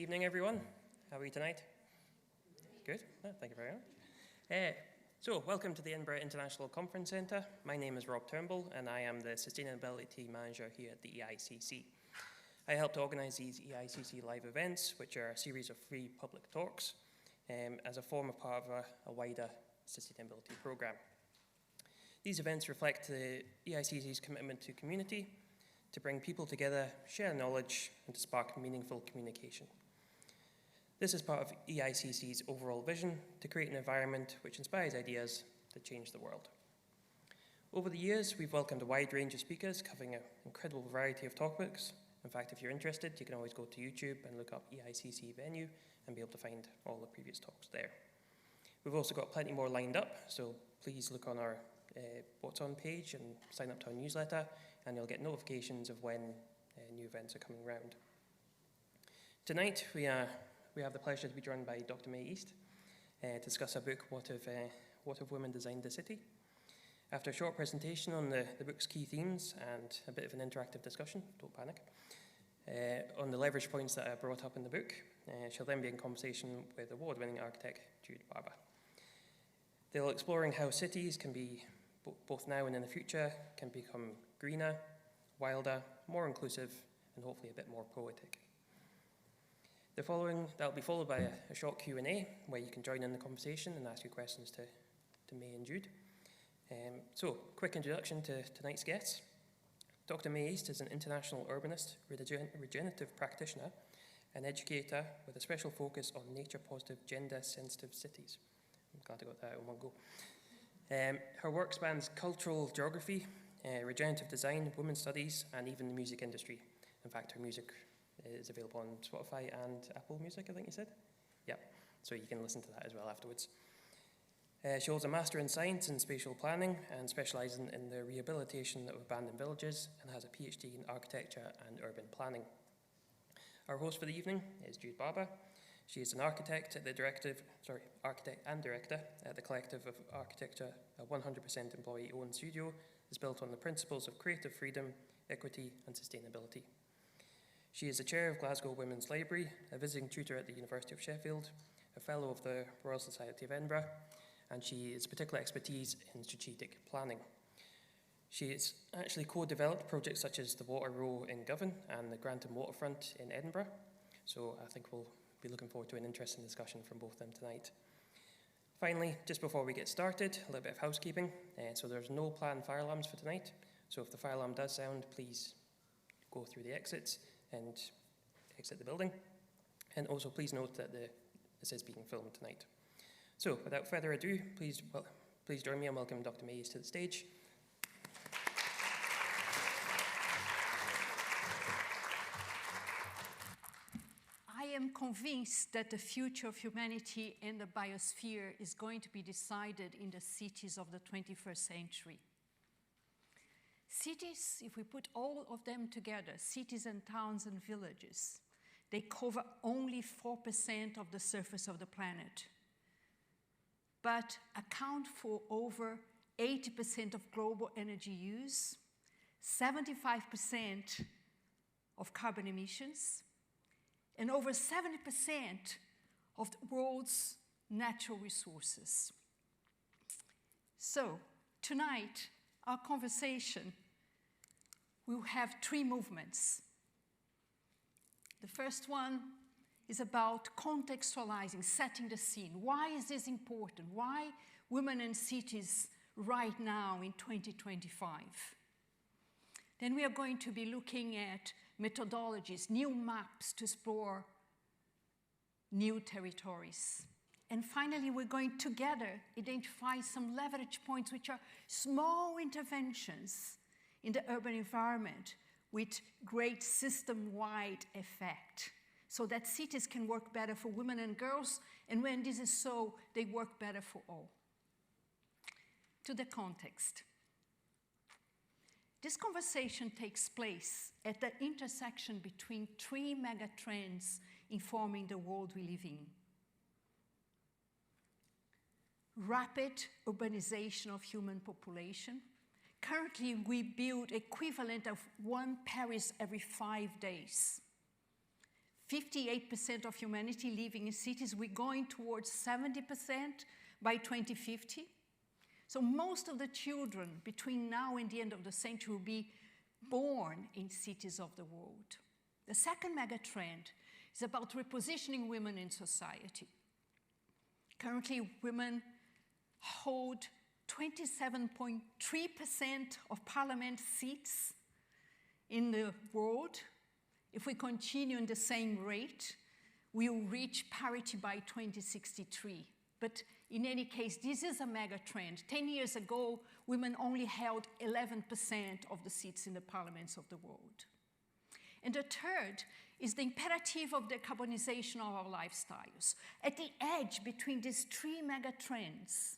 evening, everyone. How are you tonight? Good. Thank you very much. So, welcome to the Edinburgh International Conference Centre. My name is Rob Turnbull, and I am the Sustainability Team Manager here at the EICC. I help to organise these EICC live events, which are a series of free public talks, as a form of part of a wider sustainability programme. These events reflect the EICC's commitment to community, to bring people together, share knowledge, and to spark meaningful communication. This is part of EICC's overall vision to create an environment which inspires ideas to change the world. Over the years, we've welcomed a wide range of speakers covering an incredible variety of topics. In fact, if you're interested, you can always go to YouTube and look up EICC venue and be able to find all the previous talks there. We've also got plenty more lined up, so please look on our What's On page and sign up to our newsletter, and you'll get notifications of when new events are coming around. Tonight, we have the pleasure to be joined by Dr. May East to discuss her book, What Have Women Designed the City? After a short presentation on the book's key themes and a bit of an interactive discussion, don't panic, on the leverage points that are brought up in the book, she'll then be in conversation with award-winning architect Jude Barber. They'll exploring how cities can be, both now and in the future, can become greener, wilder, more inclusive, and hopefully a bit more poetic. That'll be followed by a short Q&A where you can join in the conversation and ask your questions to May and Jude. So, quick introduction to tonight's guests. Dr. May East is an international urbanist, regenerative practitioner, and educator with a special focus on nature-positive, gender-sensitive cities. I'm glad I got that in one go. Her work spans cultural geography, regenerative design, women's studies, and even the music industry. In fact, her music is available on Spotify and Apple Music, I think you said? Yeah, so you can listen to that as well afterwards. She holds a Master in Science in Spatial Planning and specialises in the rehabilitation of abandoned villages and has a PhD in Architecture and Urban Planning. Our host for the evening is Jude Barber. She is an architect and director at the Collective of Architecture, a 100% employee-owned studio that's built on the principles of creative freedom, equity, and sustainability. She is the chair of Glasgow Women's Library, a visiting tutor at the University of Sheffield, a fellow of the Royal Society of Edinburgh, and she has particular expertise in strategic planning. She has actually co-developed projects such as the Water Row in Govan and the Grantham Waterfront in Edinburgh, so I think we'll be looking forward to an interesting discussion from both of them tonight. Finally, just before we get started, a little bit of housekeeping. So there's no planned fire alarms for tonight, so if the fire alarm does sound, please go through the exits and exit the building. And also please note that this is being filmed tonight. So without further ado, please join me and welcome Dr. May East to the stage. I am convinced that the future of humanity and the biosphere is going to be decided in the cities of the 21st century. Cities, if we put all of them together, cities and towns and villages, they cover only 4% of the surface of the planet, but account for over 80% of global energy use, 75% of carbon emissions, and over 70% of the world's natural resources. So, tonight, our conversation will have three movements. The first one is about contextualizing, setting the scene. Why is this important? Why women and cities right now in 2025? Then we are going to be looking at methodologies, new maps to explore new territories. And finally, we're going together identify some leverage points, which are small interventions in the urban environment with great system-wide effect, so that cities can work better for women and girls, and when this is so, they work better for all. To the context. This conversation takes place at the intersection between three megatrends informing the world we live in. Rapid urbanization of human population. Currently, we build equivalent of one Paris every 5 days. 58% of humanity living in cities. We're going towards 70% by 2050. So most of the children between now and the end of the century will be born in cities of the world. The second mega trend is about repositioning women in society. Currently, women hold 27.3% of parliament seats in the world. If we continue in the same rate, we will reach parity by 2063. But in any case, this is a mega trend. 10 years ago, women only held 11% of the seats in the parliaments of the world. And the third is the imperative of decarbonization of our lifestyles. At the edge between these three mega trends,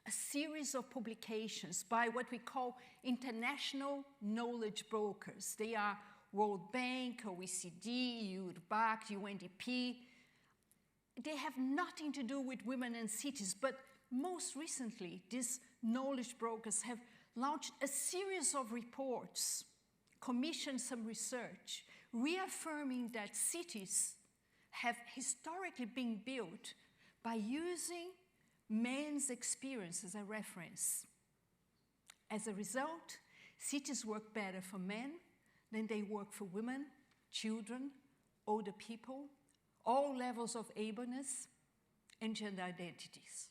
a series of publications by what we call international knowledge brokers. They are World Bank, OECD, Jude Barber, UNDP. They have nothing to do with women and cities, but most recently, these knowledge brokers have launched a series of reports, commissioned some research, reaffirming that cities have historically been built by using men's experience as a reference. As a result, cities work better for men than they work for women, children, older people, all levels of ableness and gender identities.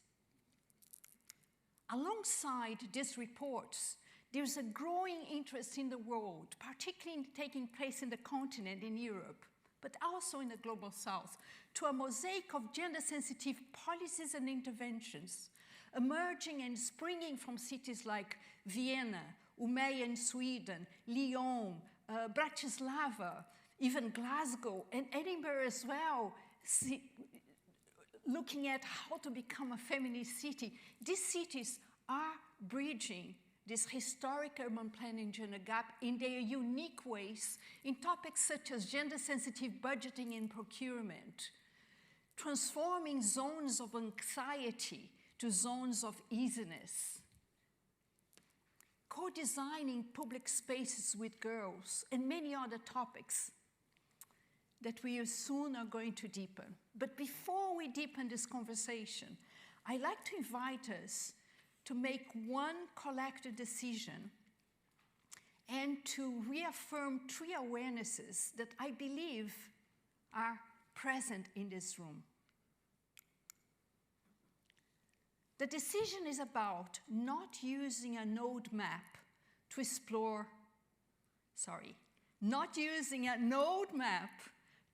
Alongside these reports, there's a growing interest in the world, particularly taking place in the continent, in Europe, but also in the global south, to a mosaic of gender-sensitive policies and interventions emerging and springing from cities like Vienna, Umeå in Sweden, Lyon, Bratislava, even Glasgow, and Edinburgh as well, looking at how to become a feminist city. These cities are bridging this historic urban planning gender gap in their unique ways in topics such as gender-sensitive budgeting and procurement, transforming zones of anxiety to zones of easiness, co-designing public spaces with girls, and many other topics that we soon are going to deepen. But before we deepen this conversation, I'd like to invite us to make one collective decision and to reaffirm three awarenesses that I believe are present in this room. The decision is about not using a node map to explore, not using a node map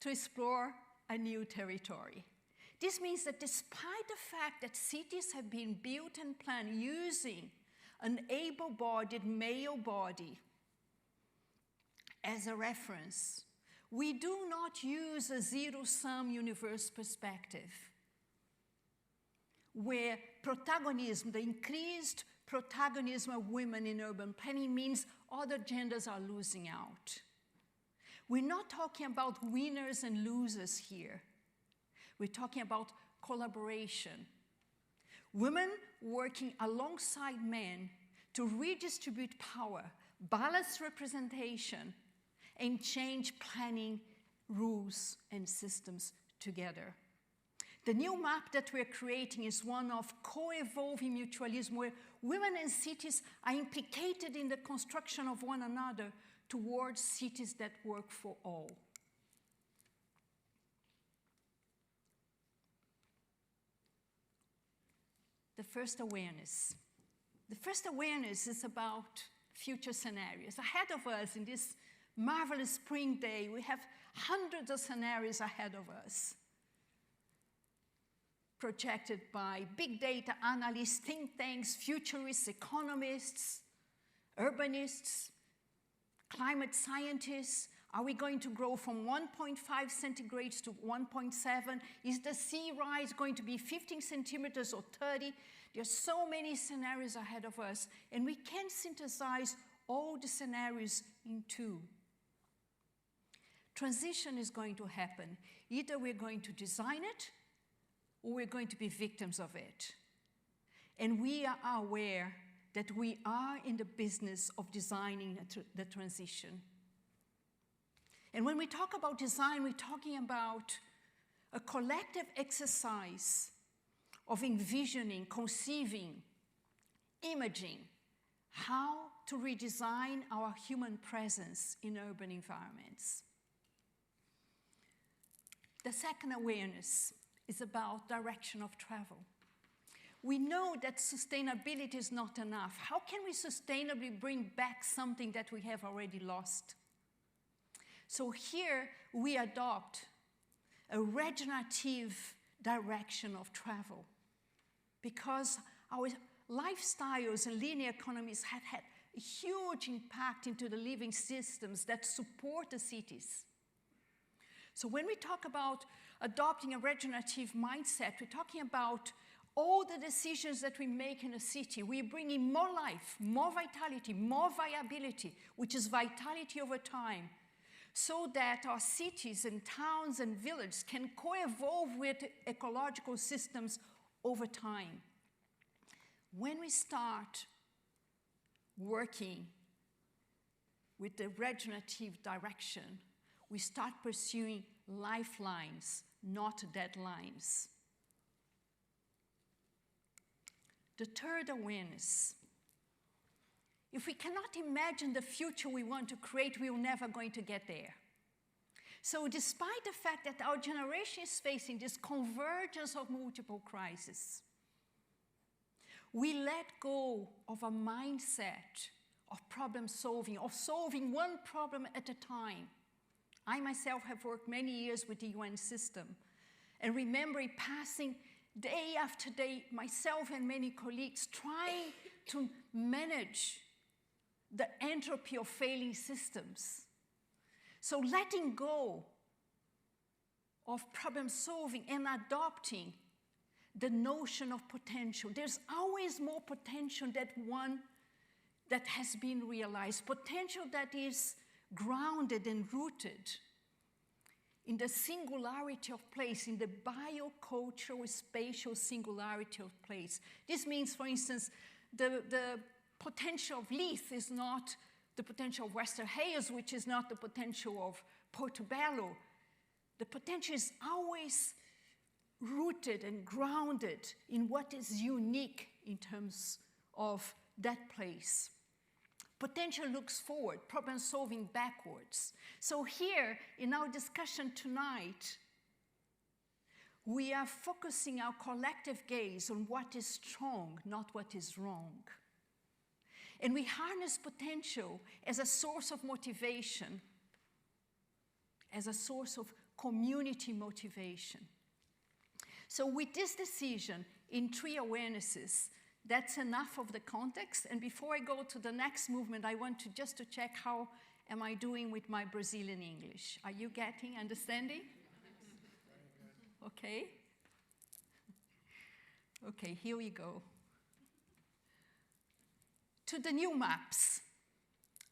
to explore a new territory. This means that despite the fact that cities have been built and planned using an able-bodied male body as a reference, we do not use a zero-sum universe perspective, where protagonism, the increased protagonism of women in urban planning means other genders are losing out. We're not talking about winners and losers here. We're talking about collaboration. Women working alongside men to redistribute power, balance representation, and change planning rules and systems together. The new map that we're creating is one of co-evolving mutualism, where women and cities are implicated in the construction of one another towards cities that work for all. The first awareness. The first awareness is about future scenarios. Ahead of us in this marvelous spring day, we have hundreds of scenarios ahead of us, projected by big data analysts, think tanks, futurists, economists, urbanists, climate scientists. Are we going to grow from 1.5 centigrades to 1.7? Is the sea rise going to be 15 centimeters or 30? There are so many scenarios ahead of us, and we can synthesize all the scenarios in two. Transition is going to happen. Either we're going to design it, or we're going to be victims of it. And we are aware that we are in the business of designing the transition. And when we talk about design, we're talking about a collective exercise of envisioning, conceiving, imaging how to redesign our human presence in urban environments. The second awareness is about direction of travel. We know that sustainability is not enough. How can we sustainably bring back something that we have already lost? So here we adopt a regenerative direction of travel because our lifestyles and linear economies have had a huge impact into the living systems that support the cities. So when we talk about adopting a regenerative mindset, we're talking about all the decisions that we make in a city. We're bringing more life, more vitality, more viability, which is vitality over time, so that our cities and towns and villages can co-evolve with ecological systems over time. When we start working with the regenerative direction, we start pursuing lifelines, not deadlines. The third awareness. If we cannot imagine the future we want to create, we are never going to get there. So despite the fact that our generation is facing this convergence of multiple crises, we let go of a mindset of problem solving, of solving one problem at a time. I myself have worked many years with the UN system and remember passing day after day, myself and many colleagues trying to manage the entropy of failing systems. So letting go of problem solving and adopting the notion of potential. There's always more potential than one that has been realized, potential that is grounded and rooted in the singularity of place, in the biocultural spatial singularity of place. This means, for instance, the potential of Leith is not the potential of Wester Hailes, which is not the potential of Portobello. The potential is always rooted and grounded in what is unique in terms of that place. Potential looks forward, problem solving backwards. So here, in our discussion tonight, we are focusing our collective gaze on what is strong, not what is wrong. And we harness potential as a source of motivation, as a source of community motivation. So with this decision in 3 awarenesses, that's enough of the context. And before I go to the next movement, I want to just to check how am I doing with my Brazilian English. Are you getting, understanding? Okay. Okay, here we go. To the new maps.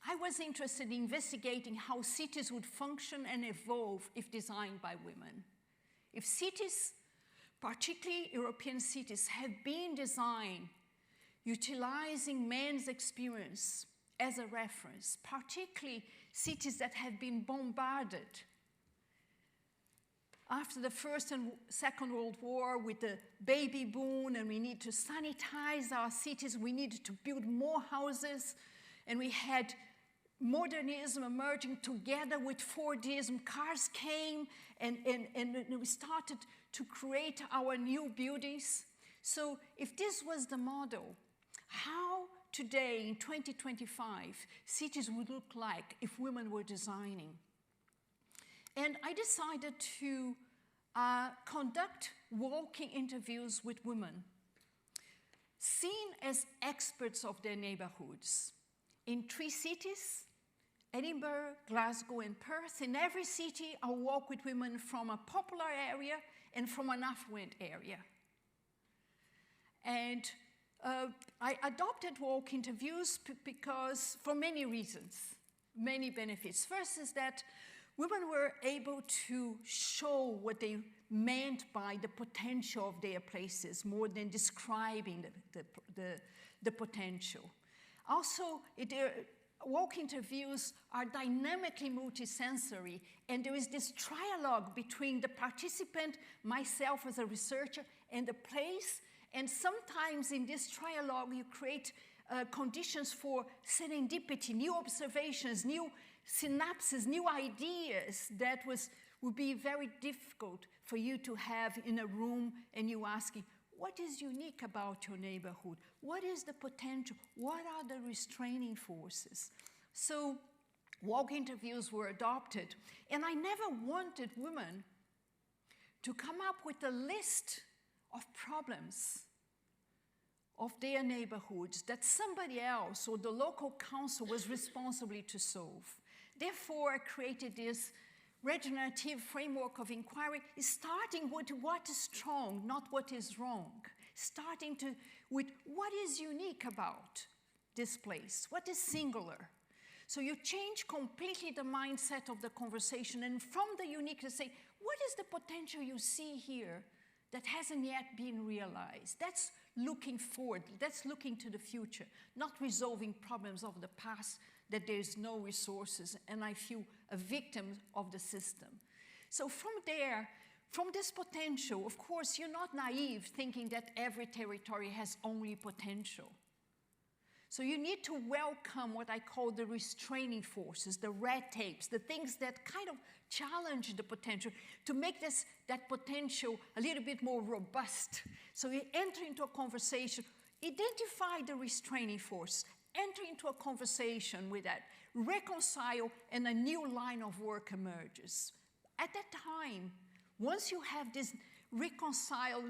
I was interested in investigating how cities would function and evolve if designed by women. If cities, particularly European cities, have been designed utilizing men's experience as a reference, particularly cities that have been bombarded after the First and Second World War with the baby boom, and we need to sanitize our cities, we needed to build more houses, and we had modernism emerging together with Fordism. Cars came and we started to create our new buildings. So if this was the model, how today in 2025 cities would look like if women were designing? And I decided to conduct walking interviews with women, seen as experts of their neighborhoods. In 3 cities, Edinburgh, Glasgow, and Perth. In every city, I'll walk with women from a popular area and from an affluent area. And I adopted walk interviews because, for many reasons, many benefits. First is that women were able to show what they meant by the potential of their places more than describing the potential. Also, walk interviews are dynamically multisensory, and there is this trialogue between the participant, myself as a researcher, and the place. And sometimes in this trialogue, you create conditions for serendipity, new observations, new synapses, new ideas that would be very difficult for you to have in a room, and you asking, what is unique about your neighborhood? What is the potential? What are the restraining forces? So walk interviews were adopted, and I never wanted women to come up with a list of problems of their neighborhoods that somebody else or the local council was responsible to solve. Therefore, I created this regenerative framework of inquiry, starting with what is strong, not what is wrong. Starting with what is unique about this place, what is singular. So you change completely the mindset of the conversation, and from the unique to say, what is the potential you see here that hasn't yet been realized? That's looking forward, that's looking to the future, not resolving problems of the past that there's no resources and I feel a victim of the system. So from there, from this potential, of course, you're not naive thinking that every territory has only potential. So you need to welcome what I call the restraining forces, the red tapes, the things that kind of challenge the potential to make that potential a little bit more robust. So you enter into a conversation, identify the restraining force, enter into a conversation with that, reconcile, and a new line of work emerges. At that time, once you have this reconciled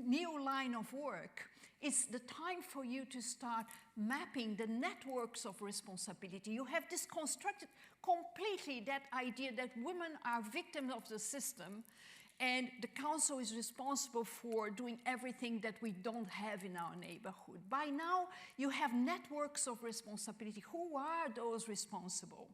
new line of work, it's the time for you to start mapping the networks of responsibility. You have disconstructed completely that idea that women are victims of the system and the council is responsible for doing everything that we don't have in our neighborhood. By now, you have networks of responsibility. Who are those responsible?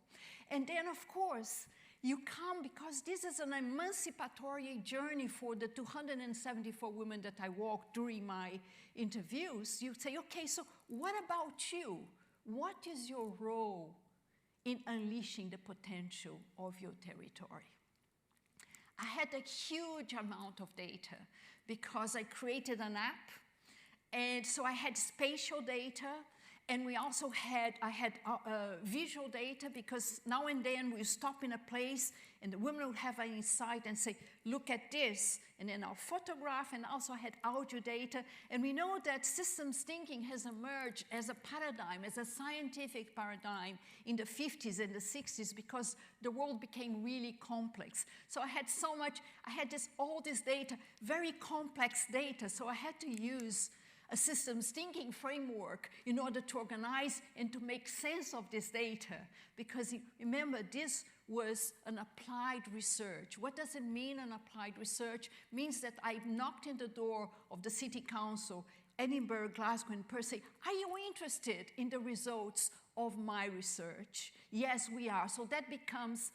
And then, of course, you come, because this is an emancipatory journey for the 274 women that I walked during my interviews. You say, okay, so what about you? What is your role in unleashing the potential of your territory? I had a huge amount of data because I created an app, and so I had spatial data, and we also had, visual data, because now and then we stop in a place and the women would have an insight and say, look at this, and then I'll photograph, and also had audio data. And we know that systems thinking has emerged as a paradigm, as a scientific paradigm in the 50s and the 60s, because the world became really complex. So I had so much, I had all this data, very complex data, so I had to use a systems thinking framework in order to organize and to make sense of this data. Because remember, this was an applied research. What does it mean, an applied research? It means that I knocked in the door of the city council, Edinburgh, Glasgow, and Perth, say, are you interested in the results of my research? Yes, we are. So that becomes,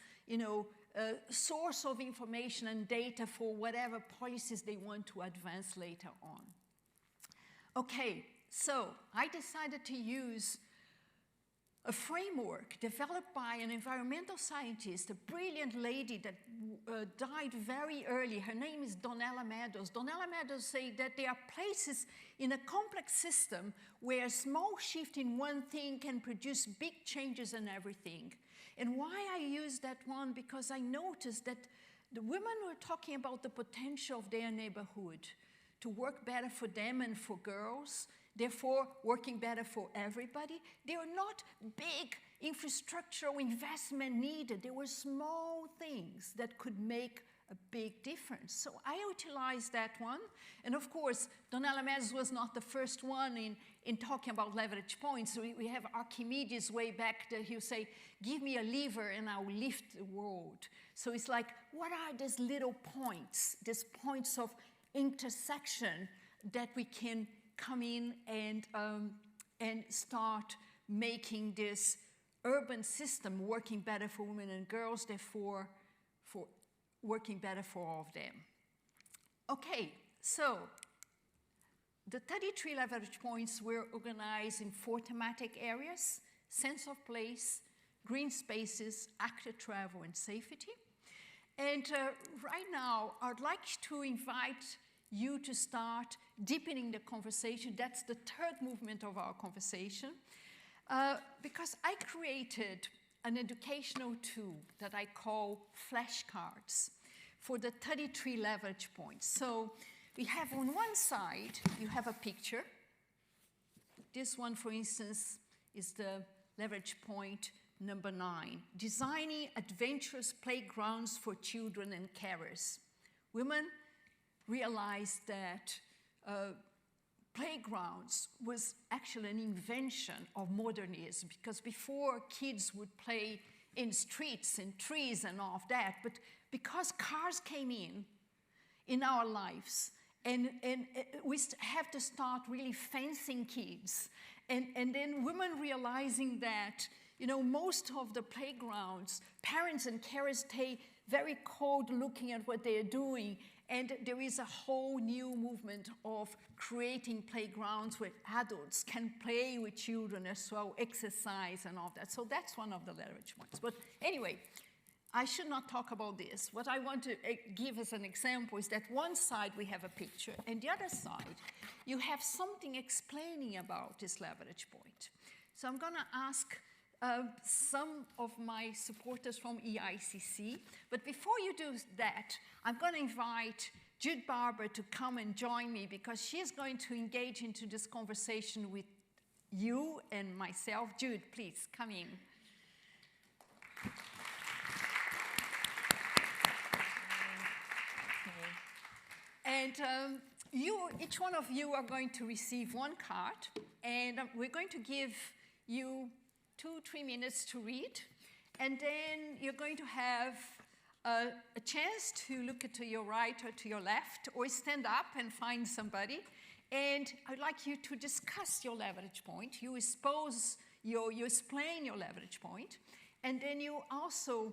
a source of information and data for whatever policies they want to advance later on. Okay, so I decided to use a framework developed by an environmental scientist, a brilliant lady that died very early. Her name is Donella Meadows. Donella Meadows said that there are places in a complex system where a small shift in one thing can produce big changes in everything. And why I use that one? Because I noticed that the women were talking about the potential of their neighborhood to work better for them and for girls, therefore working better for everybody. There were not big infrastructural investment needed. There were small things that could make a big difference. So I utilized that one. And of course, Donella Meadows was not the first one in talking about leverage points. So we have Archimedes way back there. He'll say, give me a lever and I'll lift the world. So it's like, what are these little points, these points of intersection that we can come in and start making this urban system working better for women and girls, therefore for working better for all of them. Okay, so the 33 leverage points were organized in 4 thematic areas. sense of place, green spaces, active travel, and safety. And right now, I'd like to invite you to start deepening the conversation. That's the third movement of our conversation. Because I created an educational tool that I call flashcards for the 33 leverage points. So we have on one side, you have a picture. This one, for instance, is the leverage point number 9, designing adventurous playgrounds for children and carers. Women realized that playgrounds was actually an invention of modernism, because before kids would play in streets and trees and all of that, but because cars came in our lives, and we have to start really fencing kids, and then women realizing that, you know, most of the playgrounds, parents and carers stay very cold looking at what they are doing, and there is a whole new movement of creating playgrounds where adults can play with children as well, exercise and all that. So that's one of the leverage points. But anyway, I should not talk about this. What I want to give as an example is that one side we have a picture, and the other side you have something explaining about this leverage point. So I'm going to ask some of my supporters from EICC, but before you do that, I'm going to invite Jude Barber to come and join me, because she's going to engage into this conversation with you and myself. Jude, please come in. And each one of you are going to receive one card, and we're going to give you 2-3 minutes to read, and then you're going to have a chance to look to your right or to your left, or stand up and find somebody. And I'd like you to discuss your leverage point. You explain your leverage point, and then you also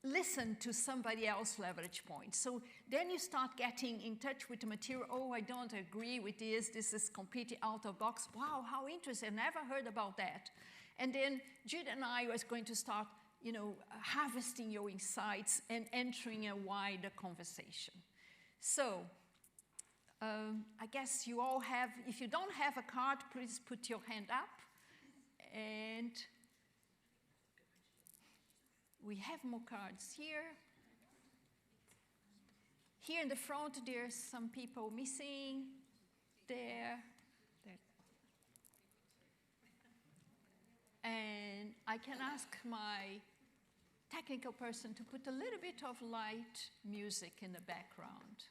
listen to somebody else's leverage point. So then you start getting in touch with the material. Oh, I don't agree with this. This is completely out of box. Wow, how interesting. I never heard about that. And then Jude and I was going to start, you know, harvesting your insights and entering a wider conversation. So I guess you all have, if you don't have a card, please put your hand up. And we have more cards here. Here in the front, there's some people missing. There. And I can ask my technical person to put a little bit of light music in the background.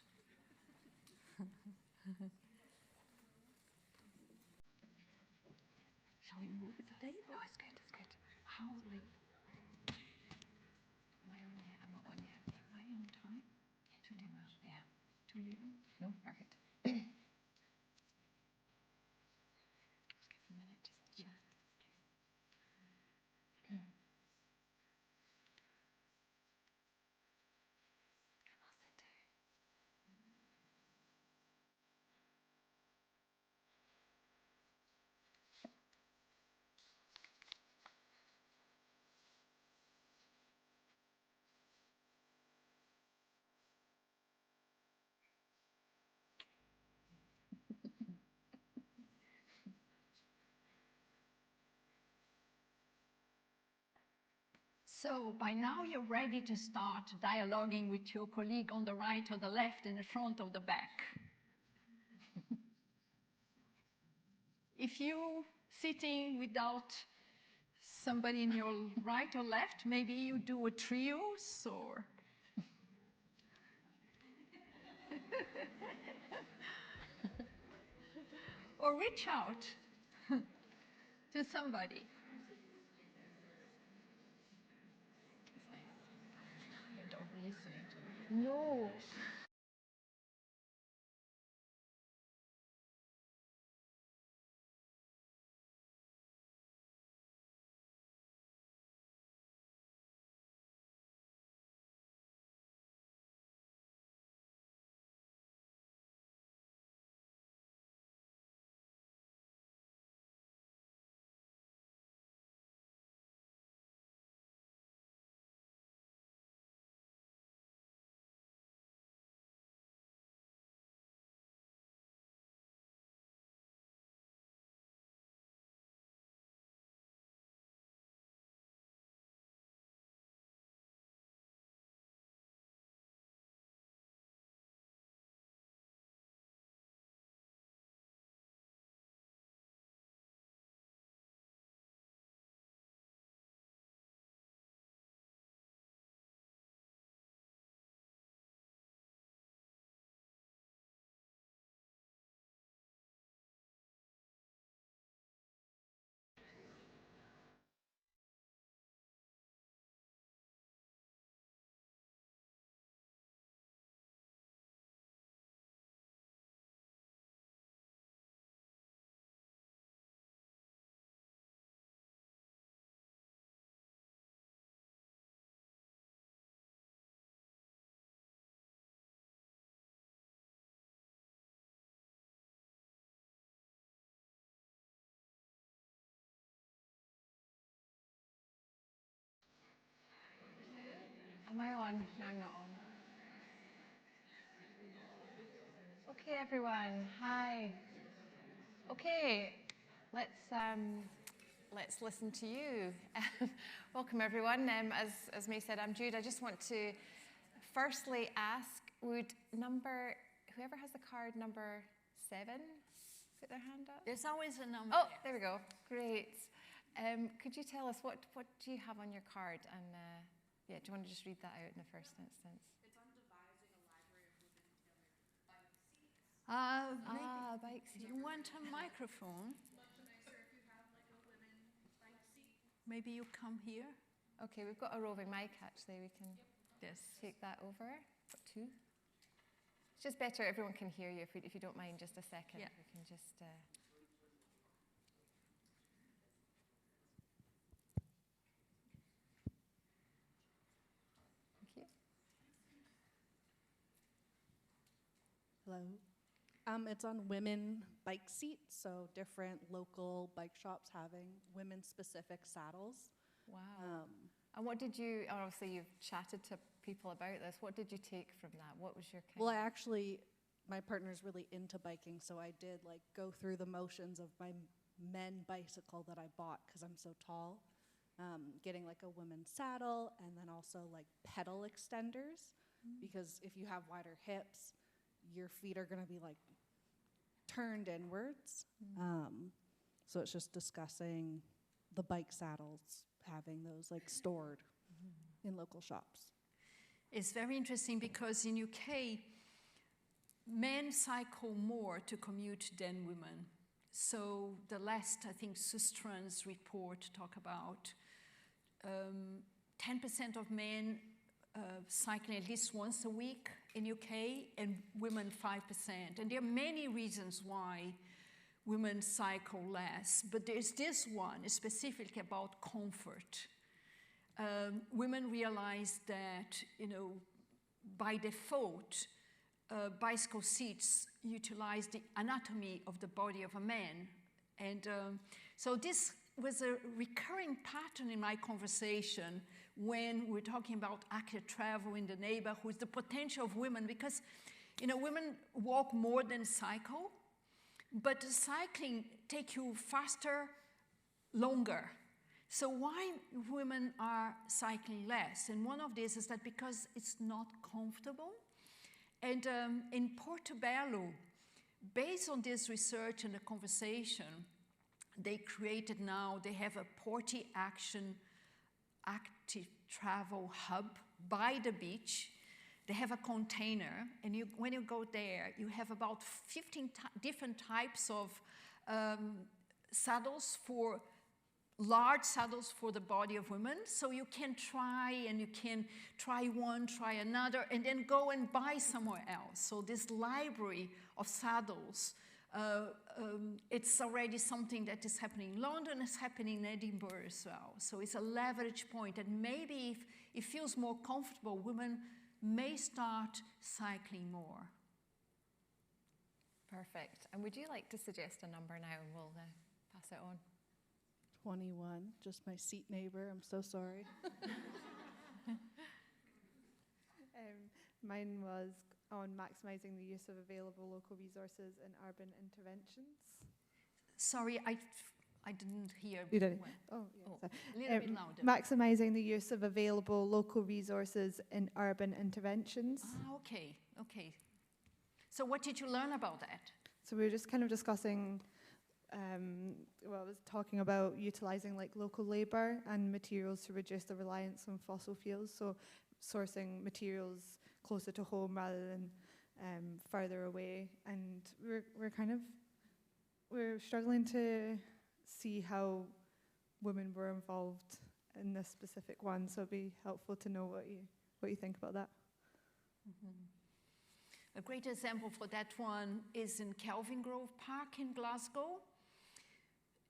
Shall we move the table? No, it's good, it's good. How late? Am I on time? Yeah. Too late? No? Perfect. Let's give a minute. Yeah. So by now you're ready to start dialoguing with your colleague on the right or the left, in the front or the back. If you're sitting without somebody in your right or left, maybe you do a trios or... or reach out to somebody. You don't listen to me. No. on? No, I'm not on. Okay, everyone. Hi. Okay, let's listen to you. Welcome, everyone. As May said, I'm Jude. I just want to firstly ask, would whoever has the card number 7, put their hand up? There's always a number. Oh, there we go. Great. Could you tell us what do you have on your card? And yeah, do you want to just read that out in the first instance? It's on devising a library of women together bike seats. Bike seat. You want a microphone? Much nicer if you have like a women bike seat. Maybe you come here. Okay, we've got a roving mic actually. We can Yes. take that over. Got 2. It's just better everyone can hear you if you don't mind just a second. Yeah. We can just. Thank you. Hello. It's on women bike seats, so different local bike shops having women-specific saddles. Wow. And what did you, obviously you've chatted to people about this, what did you take from that? What was your kind Well, my partner's really into biking, so I did like go through the motions of my men bicycle that I bought because I'm so tall. Getting like a women's saddle and then also like pedal extenders because if you have wider hips, your feet are going to be like turned inwards. So it's just discussing the bike saddles, having those like stored in local shops. It's very interesting because in UK, men cycle more to commute than women. So the last, I think, Sustrans report talk about 10% of men cycling at least once a week in UK and women 5%. And there are many reasons why women cycle less, but there's this one specifically about comfort. Women realize that, by default, bicycle seats utilize the anatomy of the body of a man. And so this was a recurring pattern in my conversation when we're talking about active travel in the neighborhoods, the potential of women, because, women walk more than cycle, but cycling takes you faster, longer. So why women are cycling less? And one of these is that because it's not comfortable. And in Portobello, based on this research and the conversation, they have a Porty Action active travel hub by the beach. They have a container, and when you go there, you have about 15 different types of large saddles for the body of women. So you can try one, try another, and then go and buy somewhere else. So this library of saddles, it's already something that is happening in London, it's happening in Edinburgh as well. So it's a leverage point, and maybe if it feels more comfortable, women may start cycling more. Perfect. And would you like to suggest a number now and we'll pass it on? 21, just my seat neighbor, I'm so sorry. Mine was on maximising the use of available local resources in urban interventions. Sorry, I didn't hear. You didn't? Well. Oh, A yeah. little bit louder. Maximising the use of available local resources in urban interventions. Okay. So what did you learn about that? So we were just kind of discussing, I was talking about utilising like local labour and materials to reduce the reliance on fossil fuels. So sourcing materials closer to home rather than further away. And we're struggling to see how women were involved in this specific one. So it'd be helpful to know what you think about that. Mm-hmm. A great example for that one is in Kelvin Grove Park in Glasgow.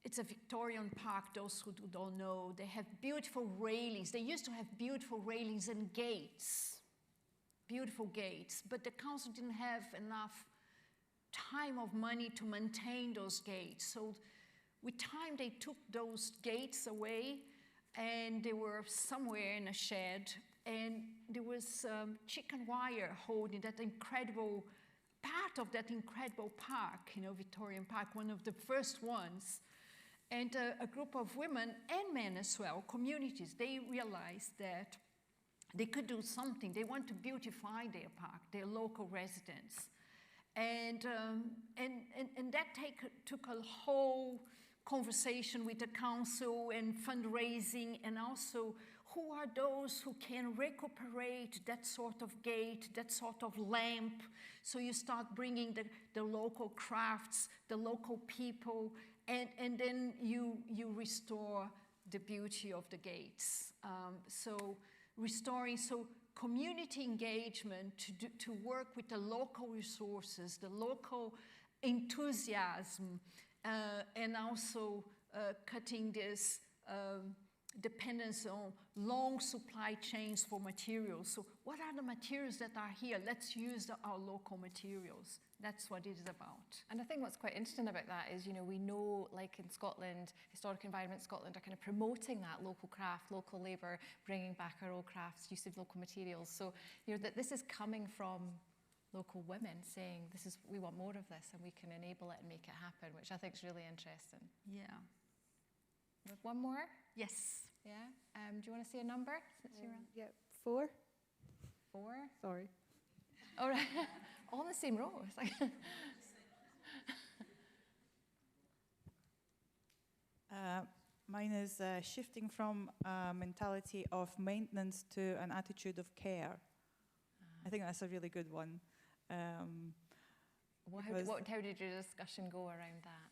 It's a Victorian park, those who don't know. They have beautiful railings. They used to have beautiful railings and gates, beautiful gates, but the council didn't have enough time of money to maintain those gates. So with time, they took those gates away and they were somewhere in a shed. and there was chicken wire holding that incredible part of that incredible park, Victorian Park, one of the first ones. And a group of women and men as well, communities, they realized that they could do something. They want to beautify their park, their local residents. And that took a whole conversation with the council and fundraising, and also who are those who can recuperate that sort of gate, that sort of lamp. So you start bringing the local crafts, the local people, and then you restore the beauty of the gates. So community engagement to work with the local resources, the local enthusiasm, and also cutting this dependence on long supply chains for materials. So what are the materials that are here? Let's use our local materials. That's what it is about. And I think what's quite interesting about that is, we know, like in Scotland, Historic Environment Scotland are kind of promoting that local craft, local labour, bringing back our old crafts, use of local materials. So, that this is coming from local women saying, we want more of this, and we can enable it and make it happen, which I think is really interesting. Yeah. One more? Yes. Yeah. Do you want to say a number? Since you're on? Yeah, 4. 4? Sorry. All right. All in the same row. It's like mine is shifting from a mentality of maintenance to an attitude of care. I think that's a really good one. How did your discussion go around that?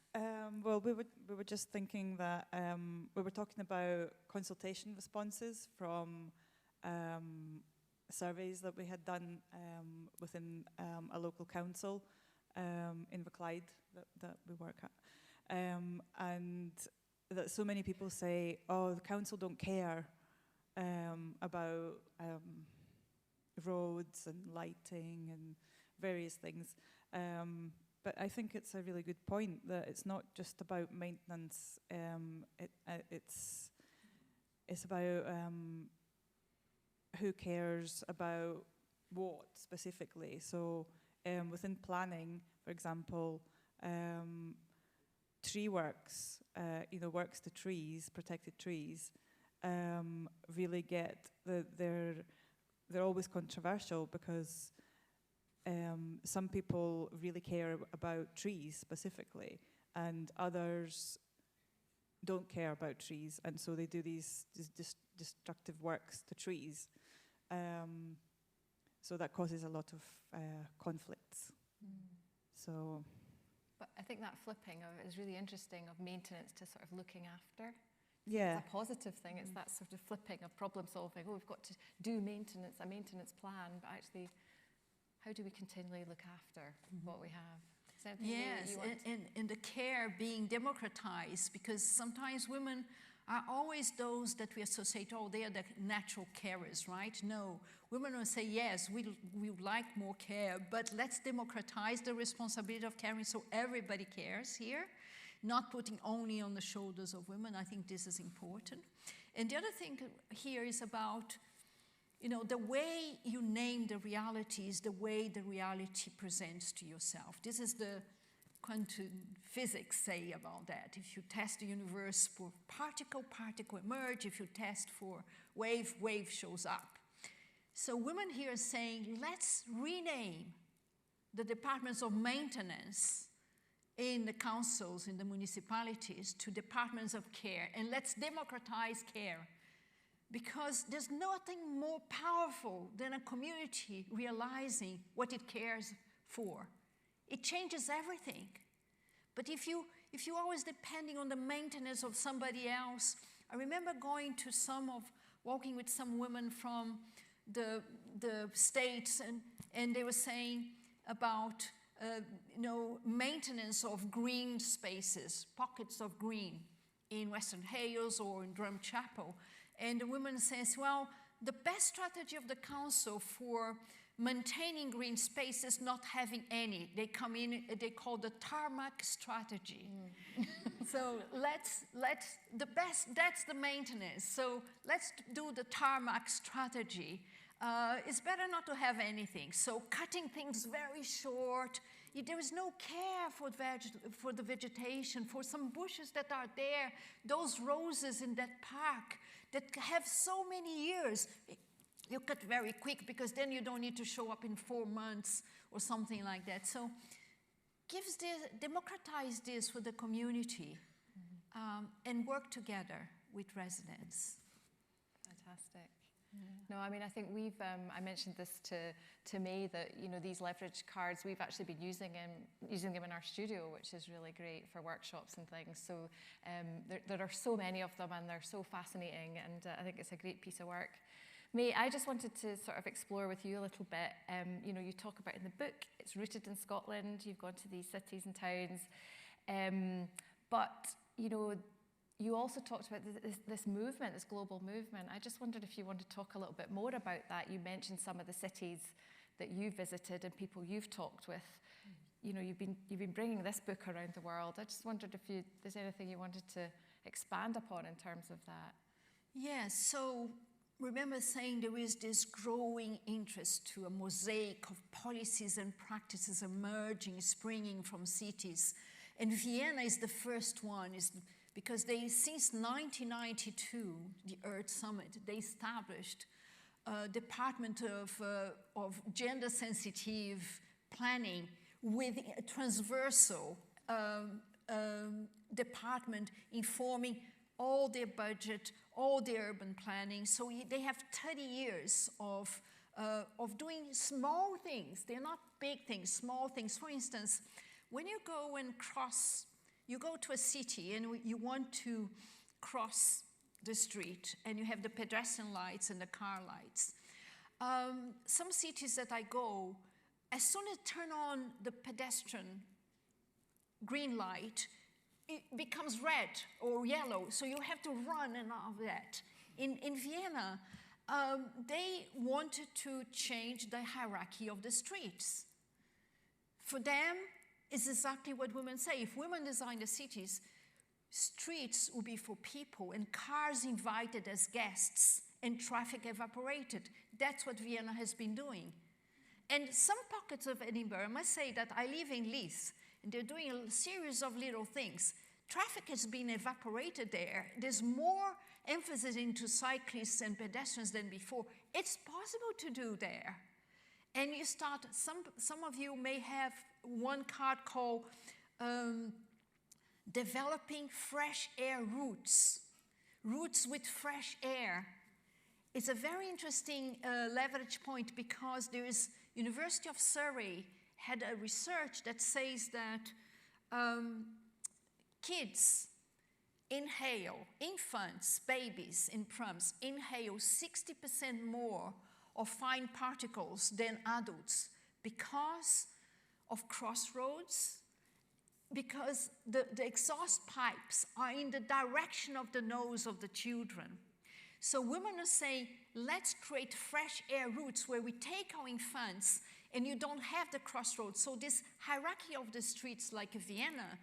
Well, we were just thinking that we were talking about consultation responses from surveys that we had done within a local council in Verclyde that we work at. And that so many people say, oh, the council don't care about roads and lighting and various things. But I think it's a really good point that it's not just about maintenance. It's about who cares about what specifically. So within planning, for example, tree works, works to trees, protected trees, really they're always controversial because some people really care about trees specifically, and others don't care about trees, and so they do these destructive works to trees. So that causes a lot of conflicts. So, but I think that flipping of it is really interesting, of maintenance to sort of looking after. yeah, It's a positive thing. It's that sort of flipping of problem solving. Oh, we've got to do maintenance, a maintenance plan, but actually, how do we continually look after what we have? Is there anything Yes, you want? and the care being democratized, because sometimes women are always those that we associate, oh, they are the natural carers, right? No, women will say, yes, we would like more care, but let's democratize the responsibility of caring so everybody cares here, not putting only on the shoulders of women. I think this is important. And the other thing here is about, the way you name the reality is the way the reality presents to yourself. This is the quantum physics say about that. If you test the universe for particle, particle emerge. If you test for wave, wave shows up. So women here are saying, let's rename the departments of maintenance in the councils, in the municipalities, to departments of care, and let's democratize care. Because there's nothing more powerful than a community realizing what it cares for. It changes everything. But if you're always depending on the maintenance of somebody else, I remember walking with some women from the States, and they were saying about maintenance of green spaces, pockets of green in Western Hales or in Drumchapel. And the woman says, well, the best strategy of the council for maintaining green spaces, not having any. They come in, they call the tarmac strategy. So that's the maintenance. So let's do the tarmac strategy. It's better not to have anything. So cutting things very short. There is no care for the vegetation, for some bushes that are there, those roses in that park that have so many years. You cut very quick because then you don't need to show up in 4 months or something like that. So democratize this for the community and work together with residents. Fantastic. No, I mean, I think we've, I mentioned this to May that, you know, these leverage cards, we've actually been using them in our studio, which is really great for workshops and things. So there are so many of them and they're so fascinating, and I think it's a great piece of work. May, I just wanted to sort of explore with you a little bit. You know, you talk about in the book, it's rooted in Scotland, you've gone to these cities and towns, but, you know, you also talked about this movement, this global movement. I just wondered if you want to talk a little bit more about that. You mentioned some of the cities that you've visited and people you've talked with. You know, you've been bringing this book around the world. I just wondered if there's anything you wanted to expand upon in terms of that. Yes, so remember saying there is this growing interest to a mosaic of policies and practices emerging, springing from cities. And Vienna is the first one, because since 1992, the Earth Summit, they established a department of gender-sensitive planning with a transversal department informing all their budget, all their urban planning. So they have 30 years of doing small things. They're not big things, small things. For instance, when you go and you go to a city and you want to cross the street and you have the pedestrian lights and the car lights. Some cities that I go, as soon as I turn on the pedestrian green light, it becomes red or yellow, so you have to run and all of that. In Vienna, they wanted to change the hierarchy of the streets. For them, it's exactly what women say. If women design the cities, streets will be for people and cars invited as guests and traffic evaporated. That's what Vienna has been doing. And some pockets of Edinburgh, I must say that I live in Leith, and they're doing a series of little things. Traffic has been evaporated there. There's more emphasis into cyclists and pedestrians than before. It's possible to do there. And you start, some of you may have one card called Developing Fresh Air Routes, routes with fresh air. It's a very interesting leverage point because there is University of Surrey had a research that says that kids inhale, infants, babies in prams, inhale 60% more of fine particles than adults because of crossroads, because the exhaust pipes are in the direction of the nose of the children. So women are saying, let's create fresh air routes where we take our infants and you don't have the crossroads. So this hierarchy of the streets like Vienna,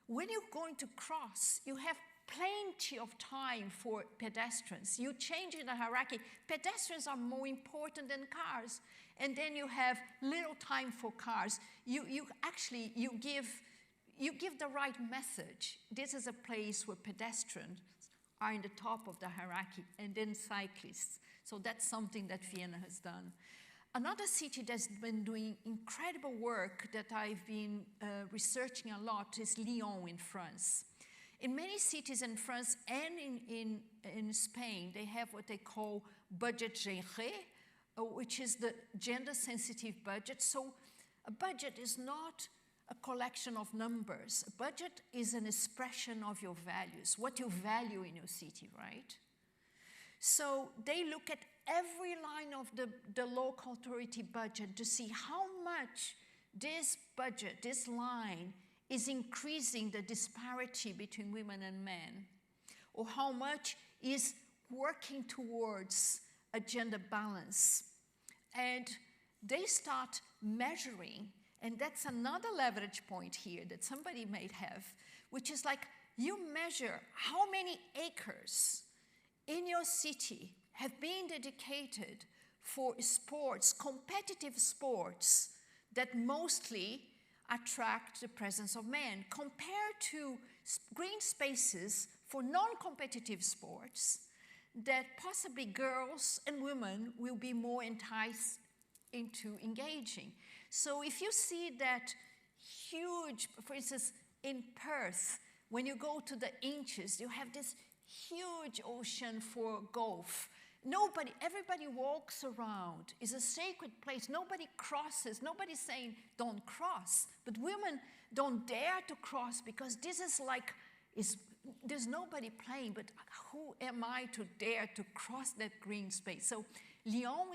when you're going to cross, you have plenty of time for pedestrians. You change in the hierarchy. Pedestrians are more important than cars. And then you have little time for cars. You give the right message. This is a place where pedestrians are in the top of the hierarchy, and then cyclists. So that's something that Vienna has done. Another city that's been doing incredible work that I've been researching a lot is Lyon in France. In many cities in France and in Spain, they have what they call budget géré, which is the gender-sensitive budget. So a budget is not a collection of numbers. A budget is an expression of your values, what you value in your city, right? So they look at every line of the local authority budget to see how much this budget, this line, is increasing the disparity between women and men, or how much is working towards a gender balance. And they start measuring, and that's another leverage point here that somebody might have, which is like you measure how many acres in your city have been dedicated for sports, competitive sports that mostly attract the presence of men, compared to green spaces for non-competitive sports that possibly girls and women will be more enticed into engaging. So if you see that huge, for instance, in Perth, when you go to the Inches, you have this huge ocean for golf. Everybody walks around. It's a sacred place. Nobody crosses. Nobody's saying don't cross. But women don't dare to cross because this is like, there's nobody playing, but who am I to dare to cross that green space? So Lyon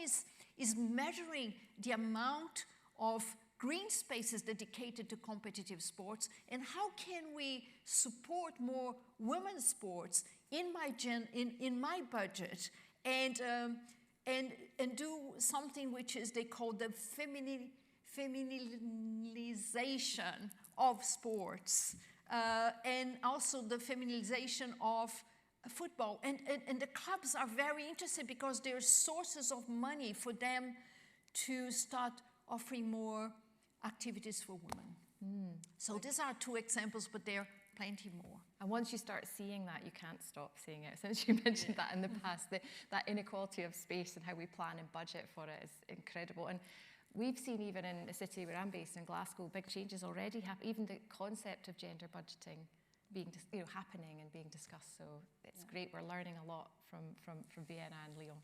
is measuring the amount of green spaces dedicated to competitive sports, and how can we support more women's sports in my budget, and do something which is they call the feminization of sports, and also the feminization of football. And the clubs are very interested because they're sources of money for them to start offering more activities for women. So these are two examples, but there are plenty more. And once you start seeing that, you can't stop seeing it. Since you mentioned that in the past, that inequality of space and how we plan and budget for it is incredible. And we've seen, even in the city where I'm based in Glasgow, big changes already happen. Even the concept of gender budgeting being happening and being discussed. So it's great. We're learning a lot from Vienna and Lyon.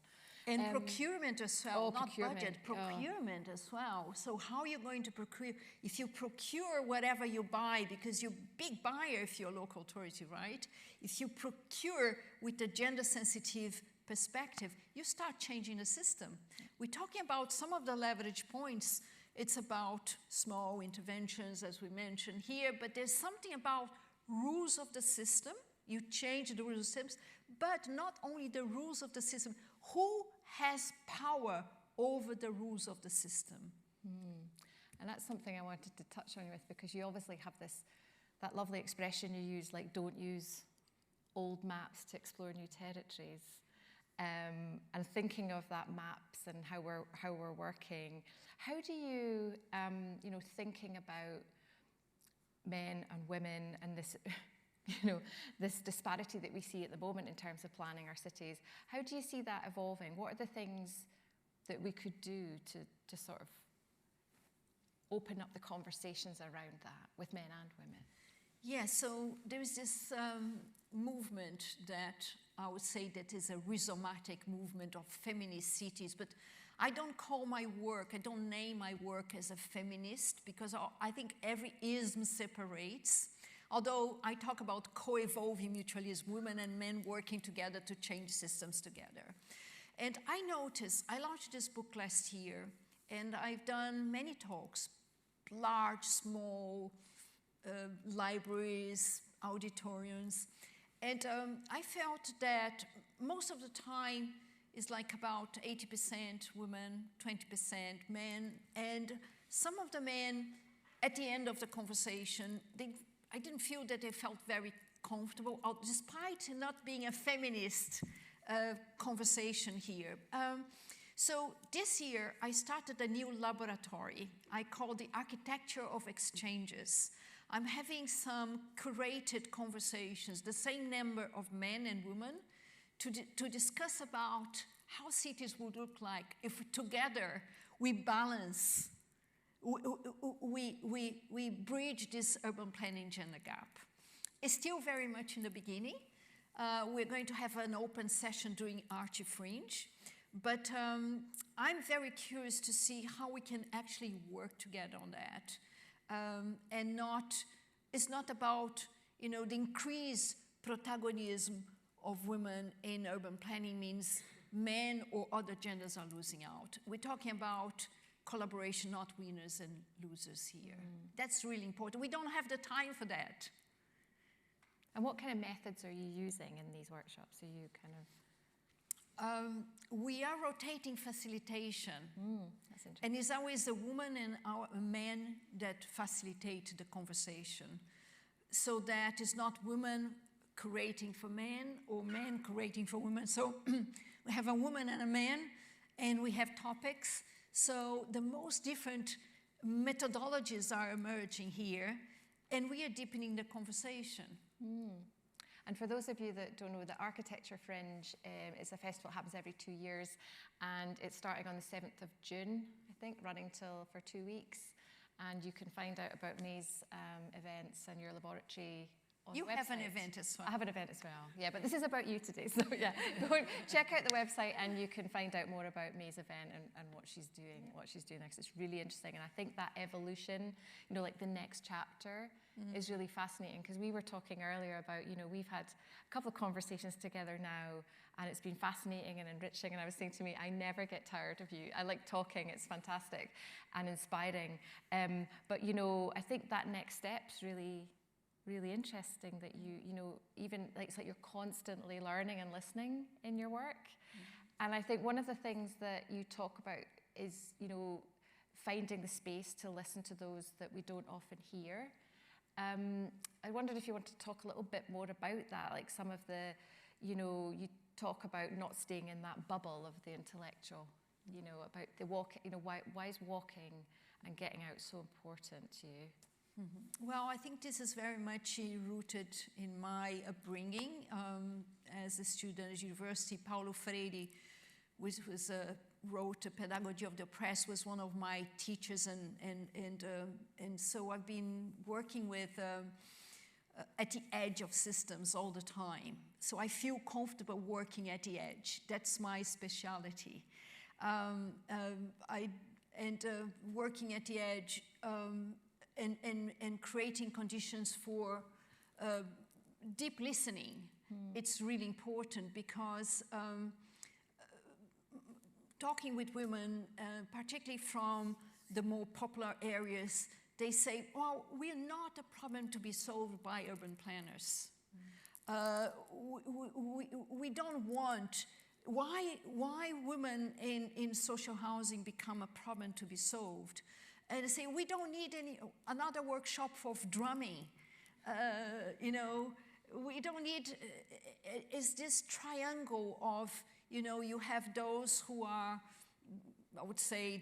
And procurement as well, not procurement. budget, procurement as well. So how are you going to procure? If you procure whatever you buy, because you're a big buyer if you're a local authority, right? If you procure with a gender-sensitive perspective, you start changing the system. We're talking about some of the leverage points. It's about small interventions, as we mentioned here, but there's something about rules of the system. You change the rules of the system, but not only the rules of the system. Who has power over the rules of the system? And that's something I wanted to touch on you with, because you obviously have that lovely expression you use, like don't use old maps to explore new territories. And thinking of that maps and how we're working, how do you, thinking about men and women and this, this disparity that we see at the moment in terms of planning our cities, how do you see that evolving? What are the things that we could do to sort of open up the conversations around that with men and women? Yeah, so there is this movement that I would say that is a rhizomatic movement of feminist cities, but I don't call my work, I don't name my work as a feminist, because I think every ism separates. Although I talk about co-evolving mutualism, women and men working together to change systems together. And I noticed, I launched this book last year, and I've done many talks, large, small, libraries, auditoriums, and I felt that most of the time is like about 80% women, 20% men, and some of the men, at the end of the conversation, I didn't feel that they felt very comfortable, despite not being a feminist conversation here. So this year, I started a new laboratory I call the Architecture of Exchanges. I'm having some curated conversations, the same number of men and women, to discuss about how cities would look like if together we balance, we bridge this urban planning gender gap. It's still very much in the beginning. We're going to have an open session during Archie Fringe, but I'm very curious to see how we can actually work together on that. And it's not about, the increased protagonism of women in urban planning means men or other genders are losing out. We're talking about collaboration, not winners and losers here. That's really important. We don't have the time for that. And what kind of methods are you using in these workshops? Are you kind of... We are rotating facilitation. That's interesting. And it's always a woman and a man that facilitate the conversation. So that it's not women curating for men or men curating for women. So we have a woman and a man, and we have topics. So the most different methodologies are emerging here, and we are deepening the conversation. And for those of you that don't know, the Architecture Fringe is a festival that happens every 2 years, and it's starting on the 7th of June, I think, running for 2 weeks. And you can find out about May's events and your laboratory on the website. You have an event as well. I have an event as well, yeah, but this is about you today, so yeah. Go and check out the website and you can find out more about May's event and what she's doing next. It's really interesting, and I think that evolution, you know, like the next chapter is really fascinating, because we were talking earlier about, you know, we've had a couple of conversations together now, and it's been fascinating and enriching, and I was saying to me, I never get tired of you. I like talking, it's fantastic and inspiring. But, you know, I think that next step's really interesting, that you know, even like it's like you're constantly learning and listening in your work. And I think one of the things that you talk about is, you know, finding the space to listen to those that we don't often hear. I wondered if you want to talk a little bit more about that, like some of the, you know, you talk about not staying in that bubble of the intellectual, you know, about the walk, you know, why is walking and getting out so important to you? Well, I think this is very much rooted in my upbringing. As a student at university, Paulo Freire wrote Pedagogy of the Oppressed, was one of my teachers, and so I've been working with at the edge of systems all the time. So I feel comfortable working at the edge. That's my specialty. Working at the edge and creating conditions for deep listening. It's really important, because talking with women, particularly from the more popular areas, they say, well, we're not a problem to be solved by urban planners. We don't want, why women in social housing become a problem to be solved? And they say, we don't need another workshop for drumming. You know, we don't need, it's this triangle of, you know, you have those who are, I would say,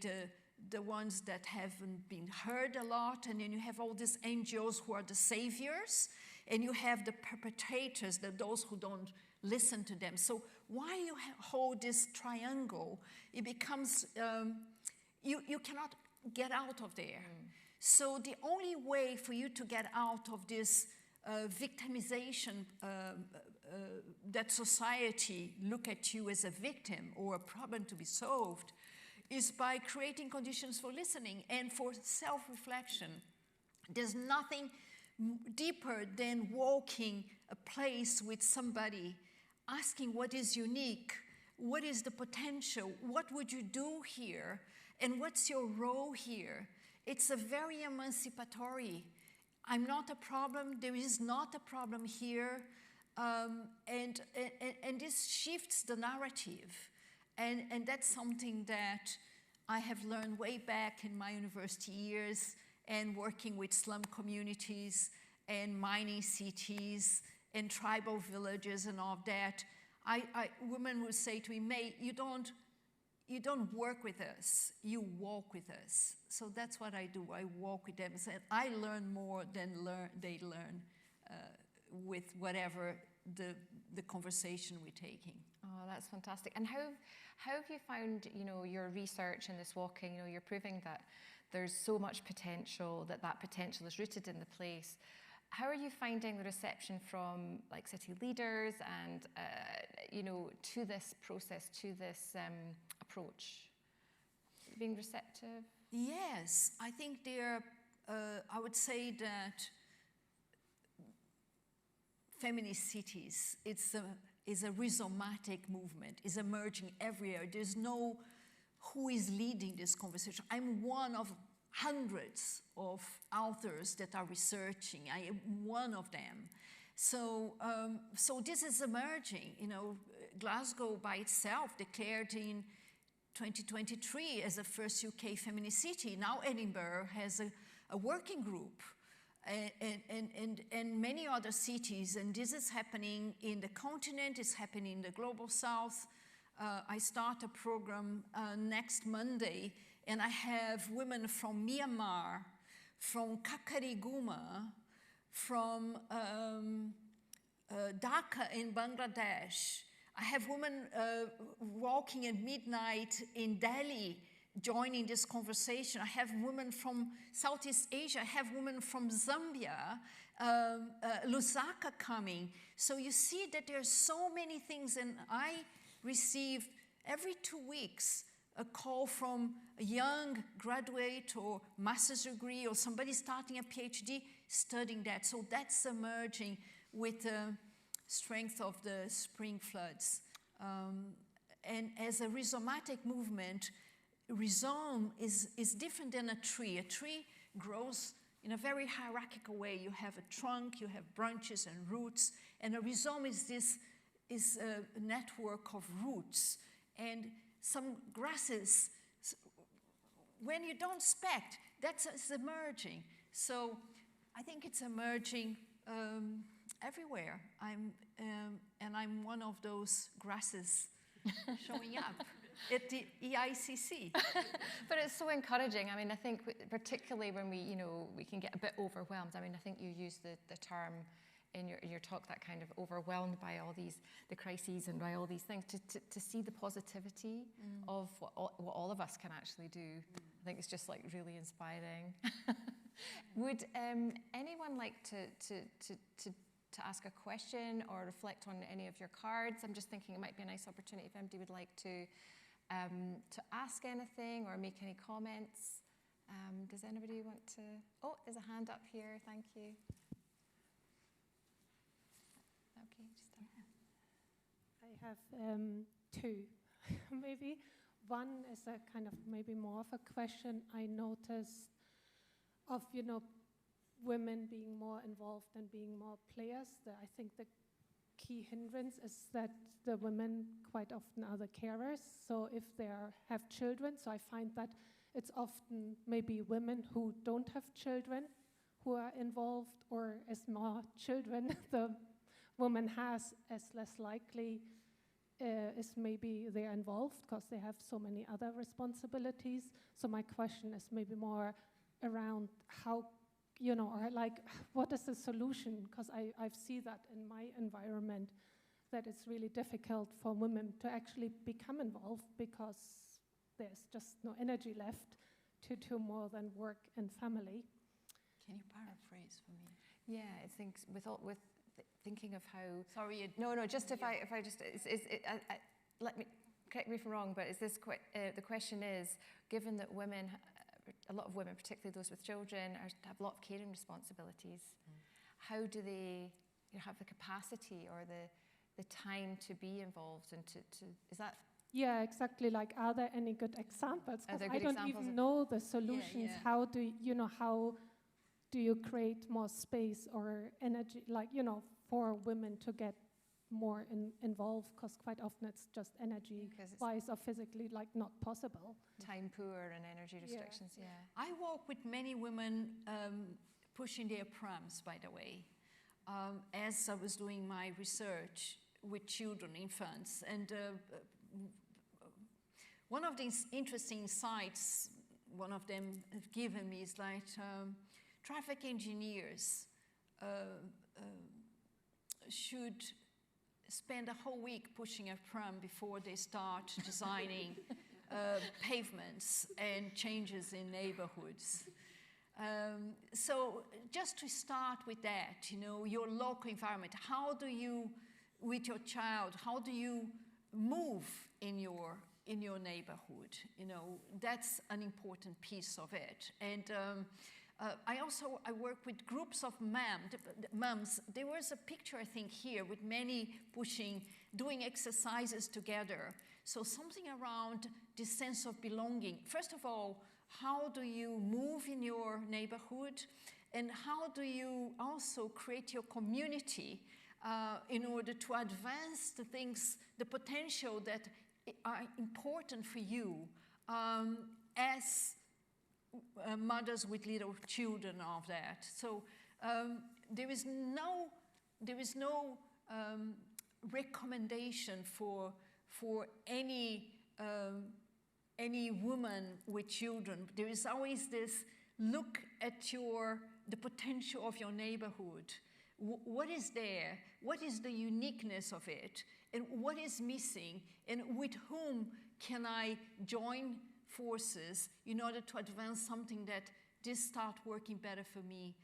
the ones that haven't been heard a lot, and then you have all these NGOs who are the saviors, and you have the perpetrators, those who don't listen to them. So why you hold this triangle? It becomes, you cannot get out of there. So the only way for you to get out of this victimization that society look at you as a victim or a problem to be solved is by creating conditions for listening and for self-reflection. There's nothing deeper than walking a place with somebody, asking what is unique, what is the potential, what would you do here, and what's your role here? It's a very emancipatory. I'm not a problem, there is not a problem here, and this shifts the narrative. And that's something that I have learned way back in my university years, and working with slum communities and mining cities and tribal villages and all of that. Women would say to me, May, you don't work with us, you walk with us. So that's what I do, I walk with them. And I learn more than they learn with whatever the conversation we're taking. Oh, that's fantastic. And how have you found, you know, your research in this walking, you know, you're proving that there's so much potential, that potential is rooted in the place. How are you finding the reception from like city leaders and, you know, to this process, to this approach? Being receptive? Yes, I think I would say that feminist cities, is a rhizomatic movement, is emerging everywhere. There's no who is leading this conversation. I'm one of hundreds of authors that are researching. I am one of them. So, so this is emerging. You know, Glasgow by itself declared in 2023 as the first UK feminist city. Now Edinburgh has a working group, and many other cities, and this is happening in the continent, it's happening in the global south. I start a program next Monday, and I have women from Myanmar, from Kakariguma, from Dhaka in Bangladesh. I have women walking at midnight in Delhi joining this conversation. I have women from Southeast Asia. I have women from Zambia, Lusaka coming. So you see that there are so many things, and I receive every 2 weeks a call from a young graduate or master's degree or somebody starting a PhD studying that. So that's emerging with the strength of the spring floods. And as a rhizomatic movement, rhizome is different than a tree. A tree grows in a very hierarchical way. You have a trunk, you have branches and roots, and a rhizome is a network of roots. And some grasses, when you don't expect, that's emerging. So I think it's emerging everywhere. And I'm one of those grasses showing up at the EICC. But it's so encouraging. I mean, I think particularly when we can get a bit overwhelmed. I mean, I think you used the term in your talk, that kind of overwhelmed by all the crises and by all these things, to see the positivity of what all of us can actually do. I think it's just like really inspiring. Would anyone like to ask a question or reflect on any of your cards? I'm just thinking it might be a nice opportunity if anybody would like to ask anything or make any comments. Does anybody want to? Oh, there's a hand up here. Thank you. Okay, just I have two, maybe. One is a kind of maybe more of a question I noticed of, women being more involved and being more players. I think the key hindrance is that the women quite often are the carers. So if they have children, so I find that it's often maybe women who don't have children who are involved, or as more children the woman has, as less likely is maybe they're involved because they have so many other responsibilities. So my question is maybe more around how, or like, what is the solution? Because I've seen that in my environment, that it's really difficult for women to actually become involved because there's just no energy left to do more than work and family. Can you paraphrase for me? Yeah, I think with thinking of how. Sorry. No. Just if I just let me correct me if I'm wrong, but is this the question is, given that women, a lot of women, particularly those with children, have a lot of caring responsibilities, how do they have the capacity or the time to be involved and to is that? Yeah, exactly. Like, are there any good examples? Are there I good don't examples even know the solutions. Yeah. How do you create more space or energy, like, for women to get more involved? Because quite often it's just energy-wise or physically, like, not possible. Time poor and energy restrictions, yeah. I work with many women pushing their prams, by the way, as I was doing my research with children, infants. And one of these interesting insights, one of them have given me is like traffic engineers should spend a whole week pushing a pram before they start designing pavements and changes in neighborhoods. So just to start with that, your local environment, how do you, with your child, how do you move in your neighborhood? That's an important piece of it. And I work with groups of moms. There was a picture, I think, here with many doing exercises together. So something around this sense of belonging. First of all, how do you move in your neighborhood? And how do you also create your community in order to advance the things, the potential that are important for you as mothers with little children of that. So there is no recommendation for any woman with children. There is always this look at the potential of your neighborhood. What is there? What is the uniqueness of it? And what is missing? And with whom can I join forces in order to advance something that just start working better for me,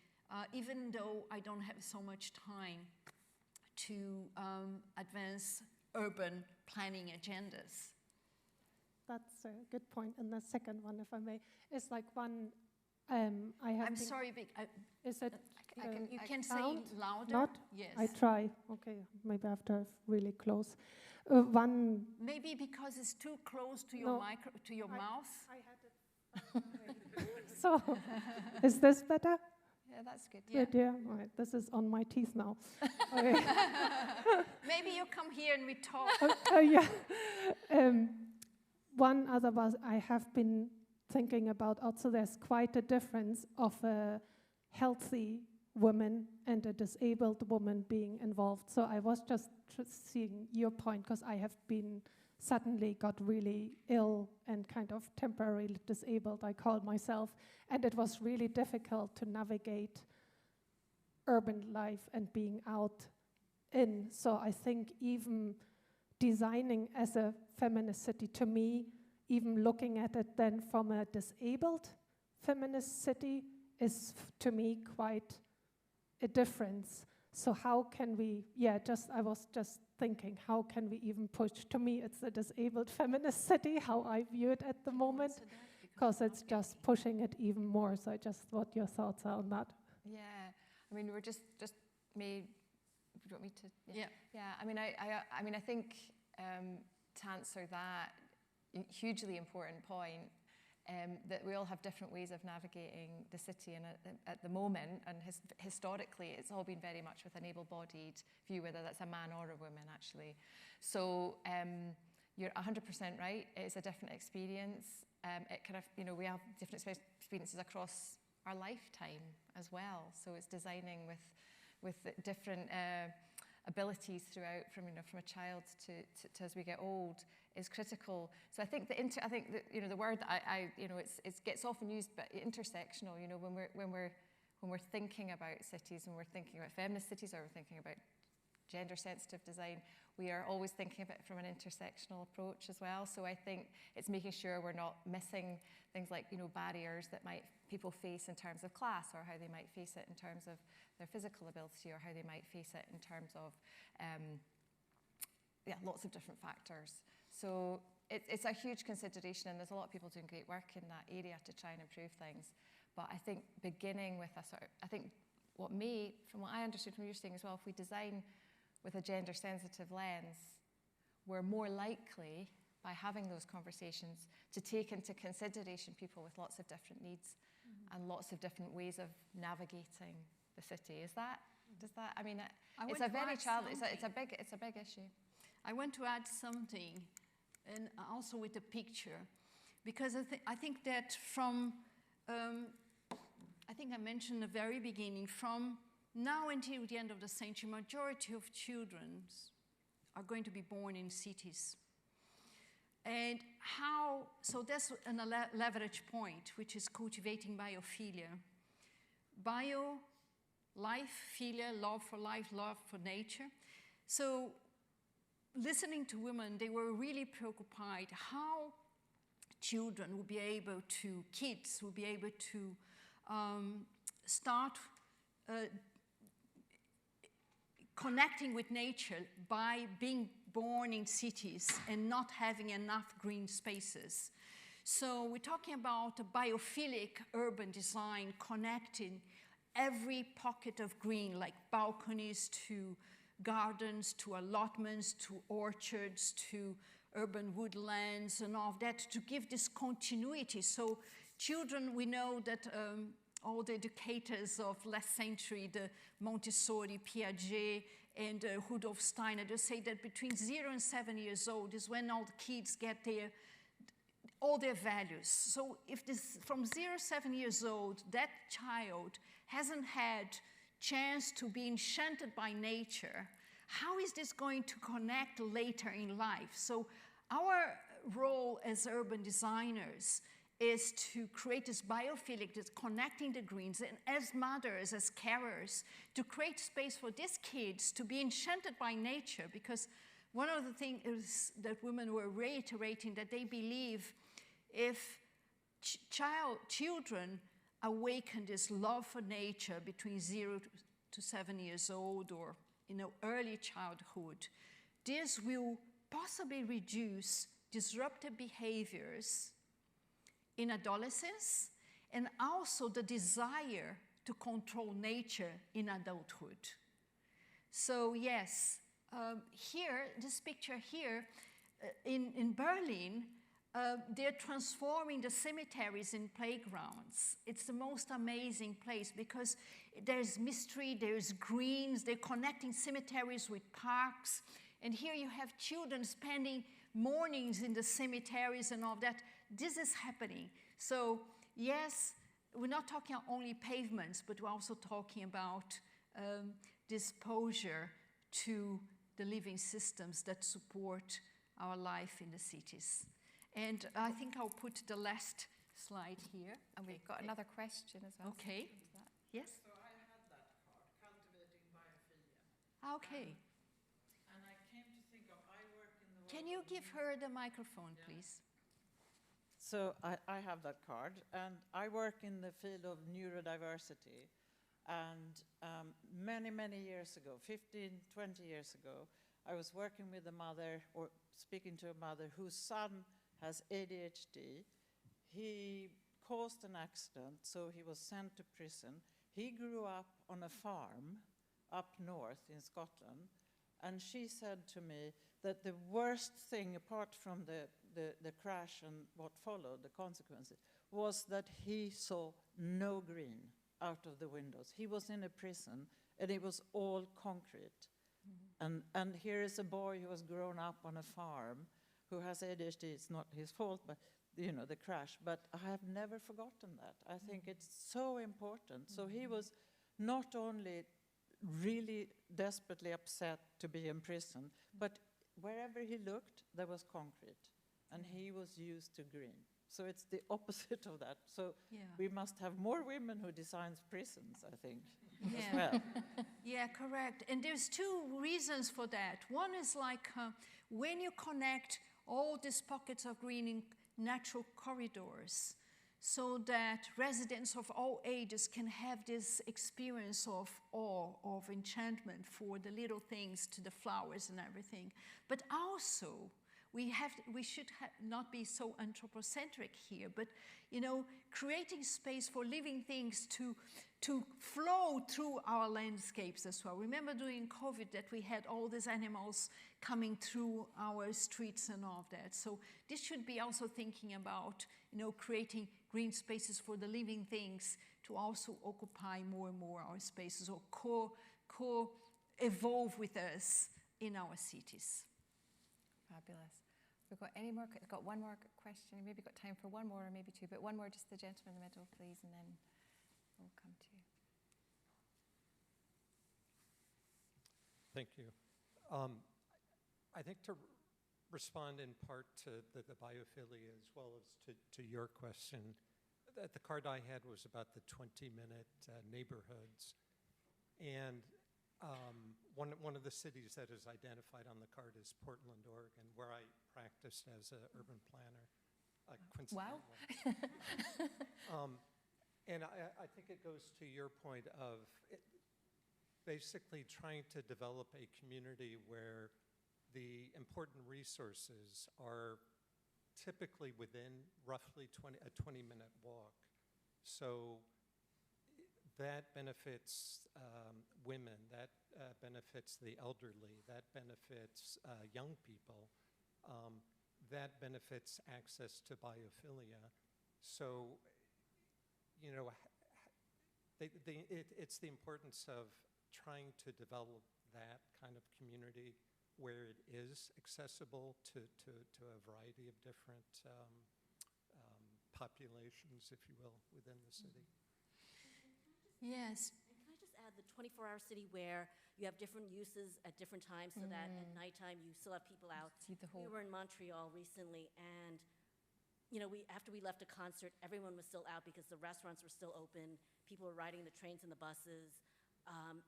even though I don't have so much time to advance urban planning agendas. That's a good point. And the second one, if I may, is like one I have. I'm sorry, but is it? you can say sound? louder. Not? Yes. I try. Okay, maybe I have to have really close. One. Maybe because it's too close to No, your mouth. I had it. So, is this better? Yeah, that's good. Yeah. Good, yeah. All right. This is on my teeth now. Okay. Maybe you come here and we talk. Yeah. One other was I have been thinking about also there's quite a difference of a healthy woman and a disabled woman being involved. So I was just seeing your point because I have been suddenly got really ill and kind of temporarily disabled, I call myself, and it was really difficult to navigate urban life and being out in. So I think even designing as a feminist city, to me, even looking at it then from a disabled feminist city is to me quite a difference. So how can we, I was just thinking, how can we even push? To me, it's a disabled feminist city, how I view it at the moment, because it's just pushing it even more. So I just what your thoughts are on that. Yeah, I mean, we're just made. Do you want me to? Yeah. Yeah. I mean, I think to answer that hugely important point, that we all have different ways of navigating the city, and at the moment, and historically, it's all been very much with an able-bodied view, whether that's a man or a woman, actually. So you're 100% right. It's a different experience. It kind of, we have different experiences across our lifetime as well. So it's designing with different abilities throughout, from a child to as we get old, is critical. So I think the word that it gets often used, but intersectional. When we're thinking about cities, when we're thinking about feminist cities, or we're thinking about gender-sensitive design, we are always thinking of it from an intersectional approach as well. So I think it's making sure we're not missing things like barriers that people face in terms of class, or how they might face it in terms of their physical ability, or how they might face it in terms of lots of different factors. So it's a huge consideration, and there's a lot of people doing great work in that area to try and improve things. But I think beginning with from what I understood from you saying as well, if we design with a gender-sensitive lens, we're more likely, by having those conversations, to take into consideration people with lots of different needs and lots of different ways of navigating the city. It's a big issue. I want to add something, and also with the picture, because I think that from, I think I mentioned at the very beginning, from now until the end of the century, majority of children are going to be born in cities. And so that's a leverage point, which is cultivating biophilia. Bio, life, philia, love for life, love for nature. So listening to women, they were really preoccupied how kids will be able to start connecting with nature by being born in cities and not having enough green spaces. So we're talking about a biophilic urban design, connecting every pocket of green, like balconies to gardens, to allotments, to orchards, to urban woodlands and all of that, to give this continuity. So children, we know that all the educators of last century, the Montessori, Piaget, and Rudolf Steiner, they say that between 0 and 7 years old is when all the kids get all their values. So if this, from 0 to 7 years old, that child hasn't had chance to be enchanted by nature, how is this going to connect later in life? So our role as urban designers is to create this biophilic that's connecting the greens, and as mothers, as carers, to create space for these kids to be enchanted by nature, because one of the things is that women were reiterating that they believe if children awaken this love for nature between 0 to 7 years old, or early childhood, this will possibly reduce disruptive behaviors in adolescence, and also the desire to control nature in adulthood. So yes, here, this picture here, in Berlin, they're transforming the cemeteries in playgrounds. It's the most amazing place because there's mystery, there's greens, they're connecting cemeteries with parks, and here you have children spending mornings in the cemeteries and all that. This is happening. So yes, we're not talking only pavements, but we're also talking about this exposure to the living systems that support our life in the cities. And I think I'll put the last slide here. And we've got another question as well. Okay. Yes? So I had that card, Cultivating Biophilia. Okay. And I came to think of, I work in the world Can you of give her the microphone, please? So I have that card, and I work in the field of neurodiversity. And many, many years ago, 15, 20 years ago, I was working with a mother, or speaking to a mother whose son has ADHD. He caused an accident, so he was sent to prison. He grew up on a farm up north in Scotland, and she said to me that the worst thing, apart from the crash and what followed, the consequences, was that he saw no green out of the windows. He was in a prison, and it was all concrete. Mm-hmm. And here is a boy who has grown up on a farm, who has ADHD. It's not his fault, but the crash. But I have never forgotten that. I think it's so important. Mm-hmm. So he was not only really desperately upset to be in prison, but wherever he looked, there was concrete, and he was used to green. So it's the opposite of that. So we must have more women who design prisons, I think, as well. Yeah, correct. And there's two reasons for that. One is like when you connect all these pockets of green in natural corridors, so that residents of all ages can have this experience of awe, of enchantment for the little things, to the flowers and everything. But also, we should not be so anthropocentric here, but creating space for living things to flow through our landscapes as well. Remember during COVID that we had all these animals coming through our streets and all of that. So this should be also thinking about creating green spaces for the living things to also occupy more and more our spaces, or co-evolve with us in our cities. Fabulous. We've got got one more question. Maybe got time for one more or maybe two, but one more, just the gentleman in the middle, please, and then we'll come to you. Thank you. I think to respond in part to the biophilia as well as to your question, the card I had was about the 20-minute neighborhoods. And one of the cities that is identified on the card is Portland, Oregon, where I practiced as an urban planner. Wow. And I think it goes to your point of basically trying to develop a community where the important resources are typically within roughly a 20-minute walk. So that benefits women, that benefits the elderly, that benefits young people, that benefits access to biophilia. So, it's the importance of trying to develop that kind of community where it is accessible to a variety of different populations, if you will, within the city. Yes. And can I just add the 24-hour city where you have different uses at different times so that at nighttime you still have people out. We were in Montreal recently, and you know, after we left a concert, everyone was still out because the restaurants were still open. People were riding the trains and the buses.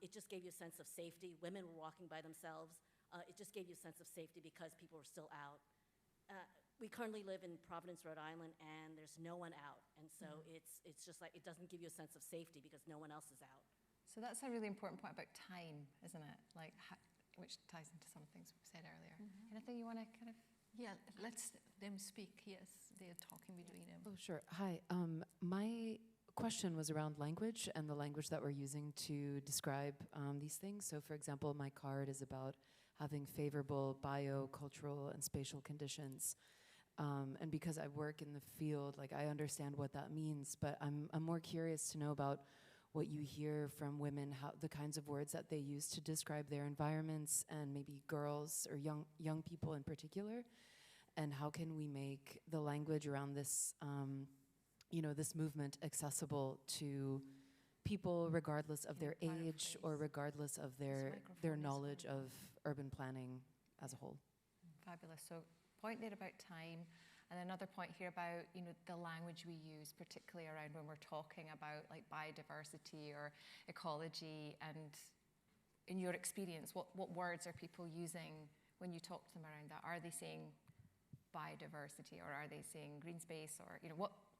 It just gave you a sense of safety. Women were walking by themselves. It just gave you a sense of safety because people were still out. We currently live in Providence, Rhode Island, and there's no one out. And so it's just like, it doesn't give you a sense of safety because no one else is out. So that's a really important point about time, isn't it? Like, which ties into some things we said earlier. Anything you want to kind of? Yeah, let's them speak. Yes, they're talking between them. Oh, sure. Hi. My question was around language and the language that we're using to describe these things. So, for example, my card is about having favorable bio-cultural and spatial conditions. And because I work in the field, like, I understand what that means, but I'm more curious to know about what you hear from women, how the kinds of words that they use to describe their environments, and maybe girls or young people in particular, and how can we make the language around this, this movement accessible to people regardless of their age or regardless of their knowledge of urban planning as a whole. Fabulous. So point there about time, and another point here about, you know, the language we use, particularly around when we're talking about like biodiversity or ecology, and in your experience, what words are people using when you talk to them around that? Are they saying biodiversity, or are they saying green space, or, you know,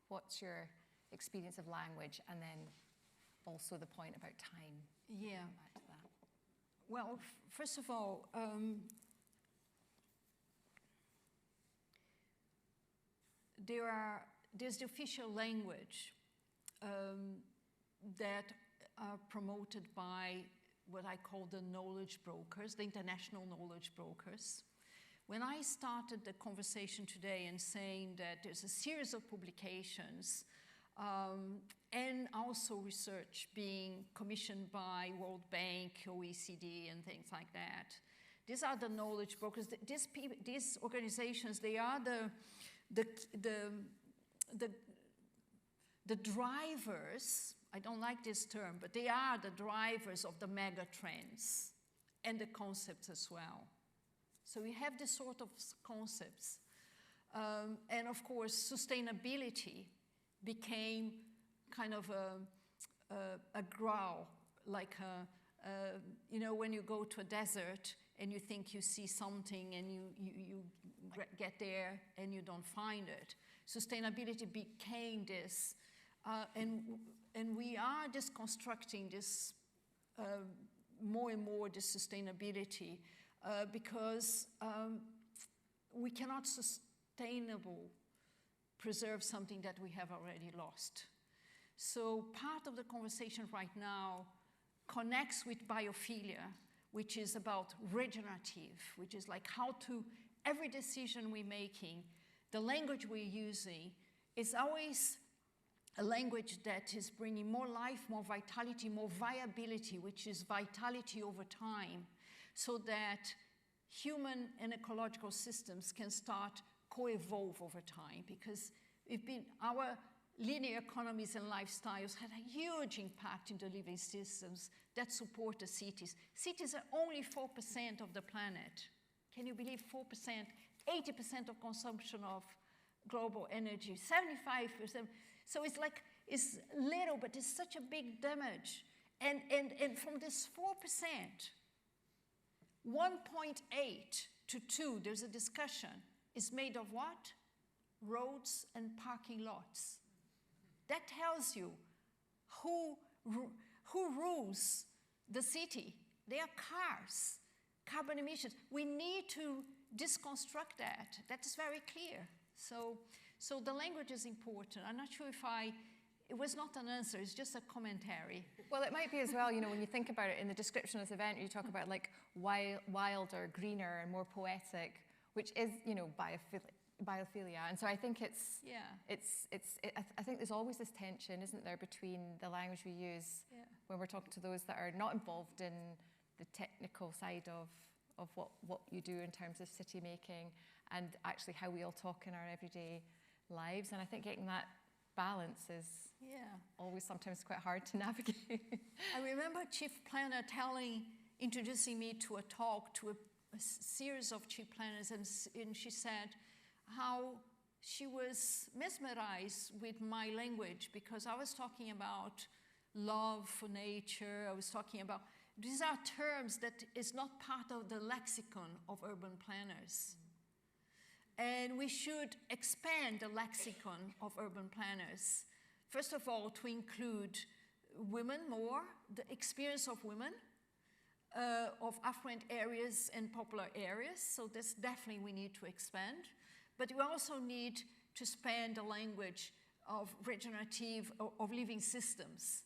what's your experience of language? And then also the point about time. Yeah. Back to that. Well, first of all, there's the official language that are promoted by what I call the knowledge brokers, the international knowledge brokers. When I started the conversation today and saying that there's a series of publications and also research being commissioned by World Bank, OECD, and things like that, these are the knowledge brokers. These organizations, they are the drivers. I don't like this term, but they are the drivers of the mega trends and the concepts as well. So we have this sort of concepts. And of course, sustainability became kind of a growl, like you know, when you go to a desert and you think you see something and you get there and you don't find it. Sustainability became this, and we are just constructing this more and more, this sustainability, because we cannot sustainably preserve something that we have already lost. So part of the conversation right now connects with biophilia, which is about regenerative, which is like how to, every decision we're making, the language we're using is always a language that is bringing more life, more vitality, more viability, which is vitality over time, so that human and ecological systems can start co-evolve over time, because our linear economies and lifestyles had a huge impact in the living systems that support the cities. Cities are only 4% of the planet. Can you believe 4%? 80% of consumption of global energy, 75%. So it's like, it's little, but it's such a big damage. And from this 4%, 1.8 to 2, there's a discussion, is made of what? Roads and parking lots. That tells you who rules the city. They are cars, carbon emissions. We need to deconstruct that. That is very clear. So the language is important. I'm not sure if it was not an answer, it's just a commentary. Well, it might be as well, you know, when you think about it in the description of this event, you talk about like wilder, greener, and more poetic, which is, you know, biophilia. And so I think Yeah. I think there's always this tension, isn't there, between the language we use when we're talking to those that are not involved in the technical side of what you do in terms of city making, and actually how we all talk in our everyday lives. And I think getting that balance is always sometimes quite hard to navigate. I remember Chief Planner introducing me to a talk to a series of chief planners, and she said how she was mesmerized with my language, because I was talking about love for nature. I was talking about, these are terms that is not part of the lexicon of urban planners. And we should expand the lexicon of urban planners. First of all, to include women more, the experience of women, of affluent areas and popular areas. So this definitely we need to expand. But we also need to expand the language of regenerative, of living systems,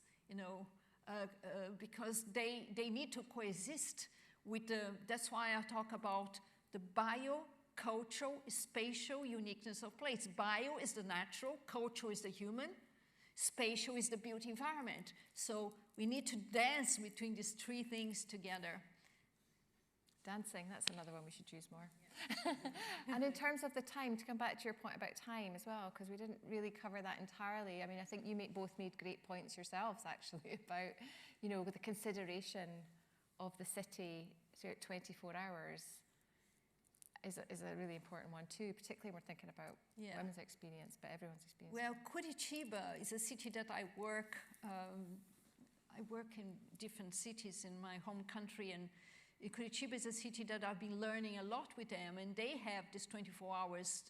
because they need to coexist with that's why I talk about the bio-cultural, spatial uniqueness of place. Bio is the natural, cultural is the human, spatial is the built environment. So we need to dance between these three things together. Dancing, that's another one we should use more. And in terms of the time, to come back to your point about time as well, because we didn't really cover that entirely. I mean, I think you both made great points yourselves, actually, about, with the consideration of the city throughout 24 hours is a really important one too, particularly when we're thinking about women's experience, but everyone's experience. Well, Curitiba is a city that I work in different cities in my home country, and Curitiba is a city that I've been learning a lot with them, and they have this 24 hours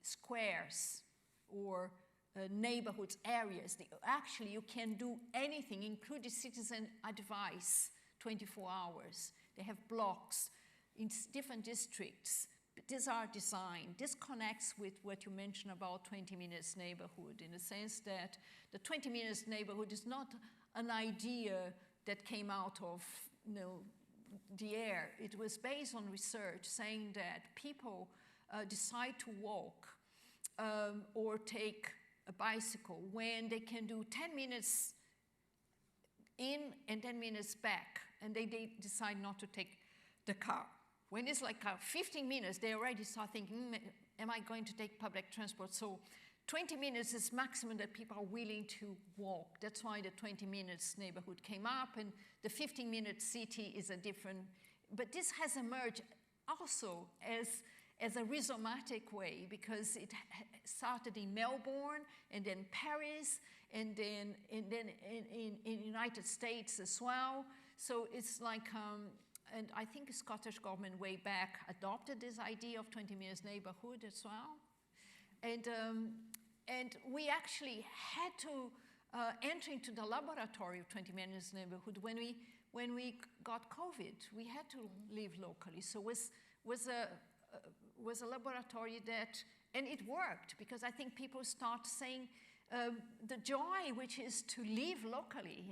squares or neighborhoods, areas. Actually, you can do anything, including citizen advice, 24 hours. They have blocks in different districts. These are designed. This connects with what you mentioned about 20 minutes neighborhood, in the sense that the 20 minutes neighborhood is not an idea that came out of the air. It was based on research saying that people decide to walk or take a bicycle when they can do 10 minutes in and 10 minutes back, and they decide not to take the car. When it's like 15 minutes, they already start thinking, am I going to take public transport? So 20 minutes is maximum that people are willing to walk. That's why the 20 minutes neighborhood came up, and the 15-minute city is a different, but this has emerged also as a rhizomatic way, because it started in Melbourne, and then Paris, and then in United States as well. So it's like, and I think the Scottish government way back adopted this idea of 20 minutes neighborhood as well. And we actually had to enter into the laboratory of 20 minutes neighborhood when we got COVID. We had to live locally. So was a laboratory that, and it worked, because I think people start saying the joy which is to live locally,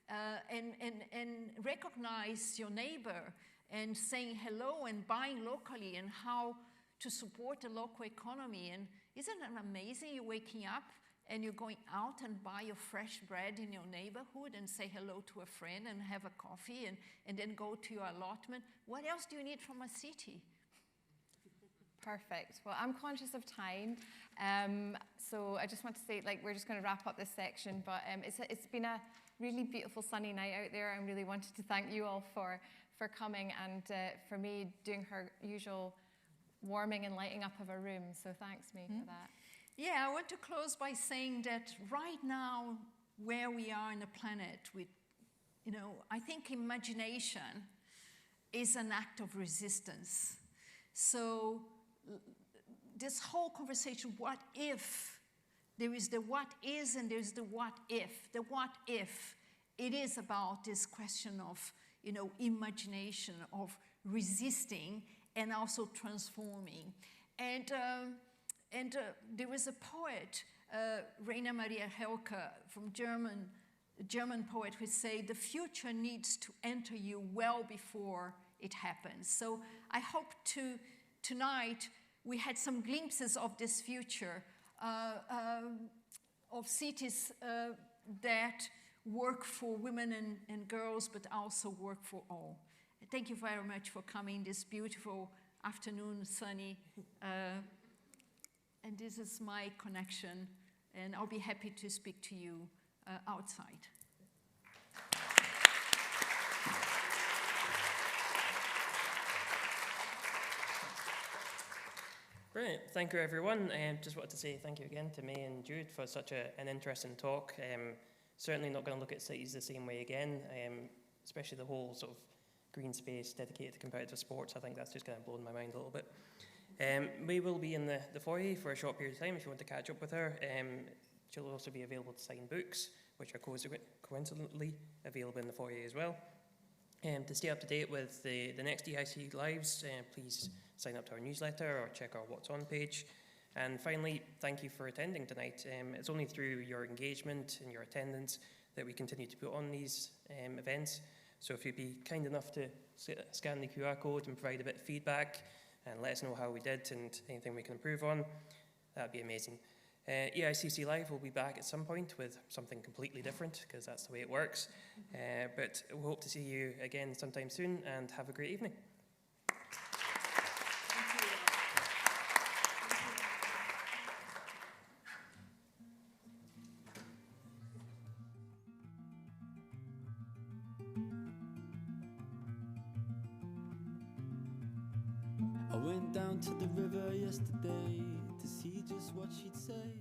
and recognize your neighbor, and saying hello, and buying locally, and how to support the local economy. And isn't it amazing? You're waking up and you're going out and buy your fresh bread in your neighborhood and say hello to a friend and have a coffee, and then go to your allotment. What else do you need from a city? Perfect. Well, I'm conscious of time, so I just want to say, we're just going to wrap up this section, but it's been a really beautiful sunny night out there. I really wanted to thank you all for coming, and for me doing her usual warming and lighting up of a room. So thanks, May, for that. Yeah, I want to close by saying that right now, where we are in the planet, with, I think imagination is an act of resistance. So this whole conversation, what if? There is the what is and there's the what if. The what if, it is about this question of, imagination, of resisting and also transforming. And there was a poet, Rainer Maria Rilke, from German poet, who said, the future needs to enter you well before it happens. So I hope tonight we had some glimpses of this future, of cities that work for women and girls, but also work for all. Thank you very much for coming this beautiful afternoon, sunny, and this is my connection, and I'll be happy to speak to you outside. Brilliant. Thank you, everyone. Just wanted to say thank you again to May and Jude for such an interesting talk. Certainly not going to look at cities the same way again, especially the whole sort of green space dedicated to competitive sports. I think that's just kind of blown my mind a little bit. May will be in the foyer for a short period of time if you want to catch up with her. She'll also be available to sign books, which are coincidentally available in the foyer as well. To stay up to date with the next EICC Lives, please sign up to our newsletter or check our What's On page. And finally, thank you for attending tonight. It's only through your engagement and your attendance that we continue to put on these events. So if you'd be kind enough to scan the QR code and provide a bit of feedback and let us know how we did and anything we can improve on, that'd be amazing. EICC Live will be back at some point with something completely different, because that's the way it works. But we hope to see you again sometime soon, and have a great evening. I went down to the river yesterday to see just what she'd say.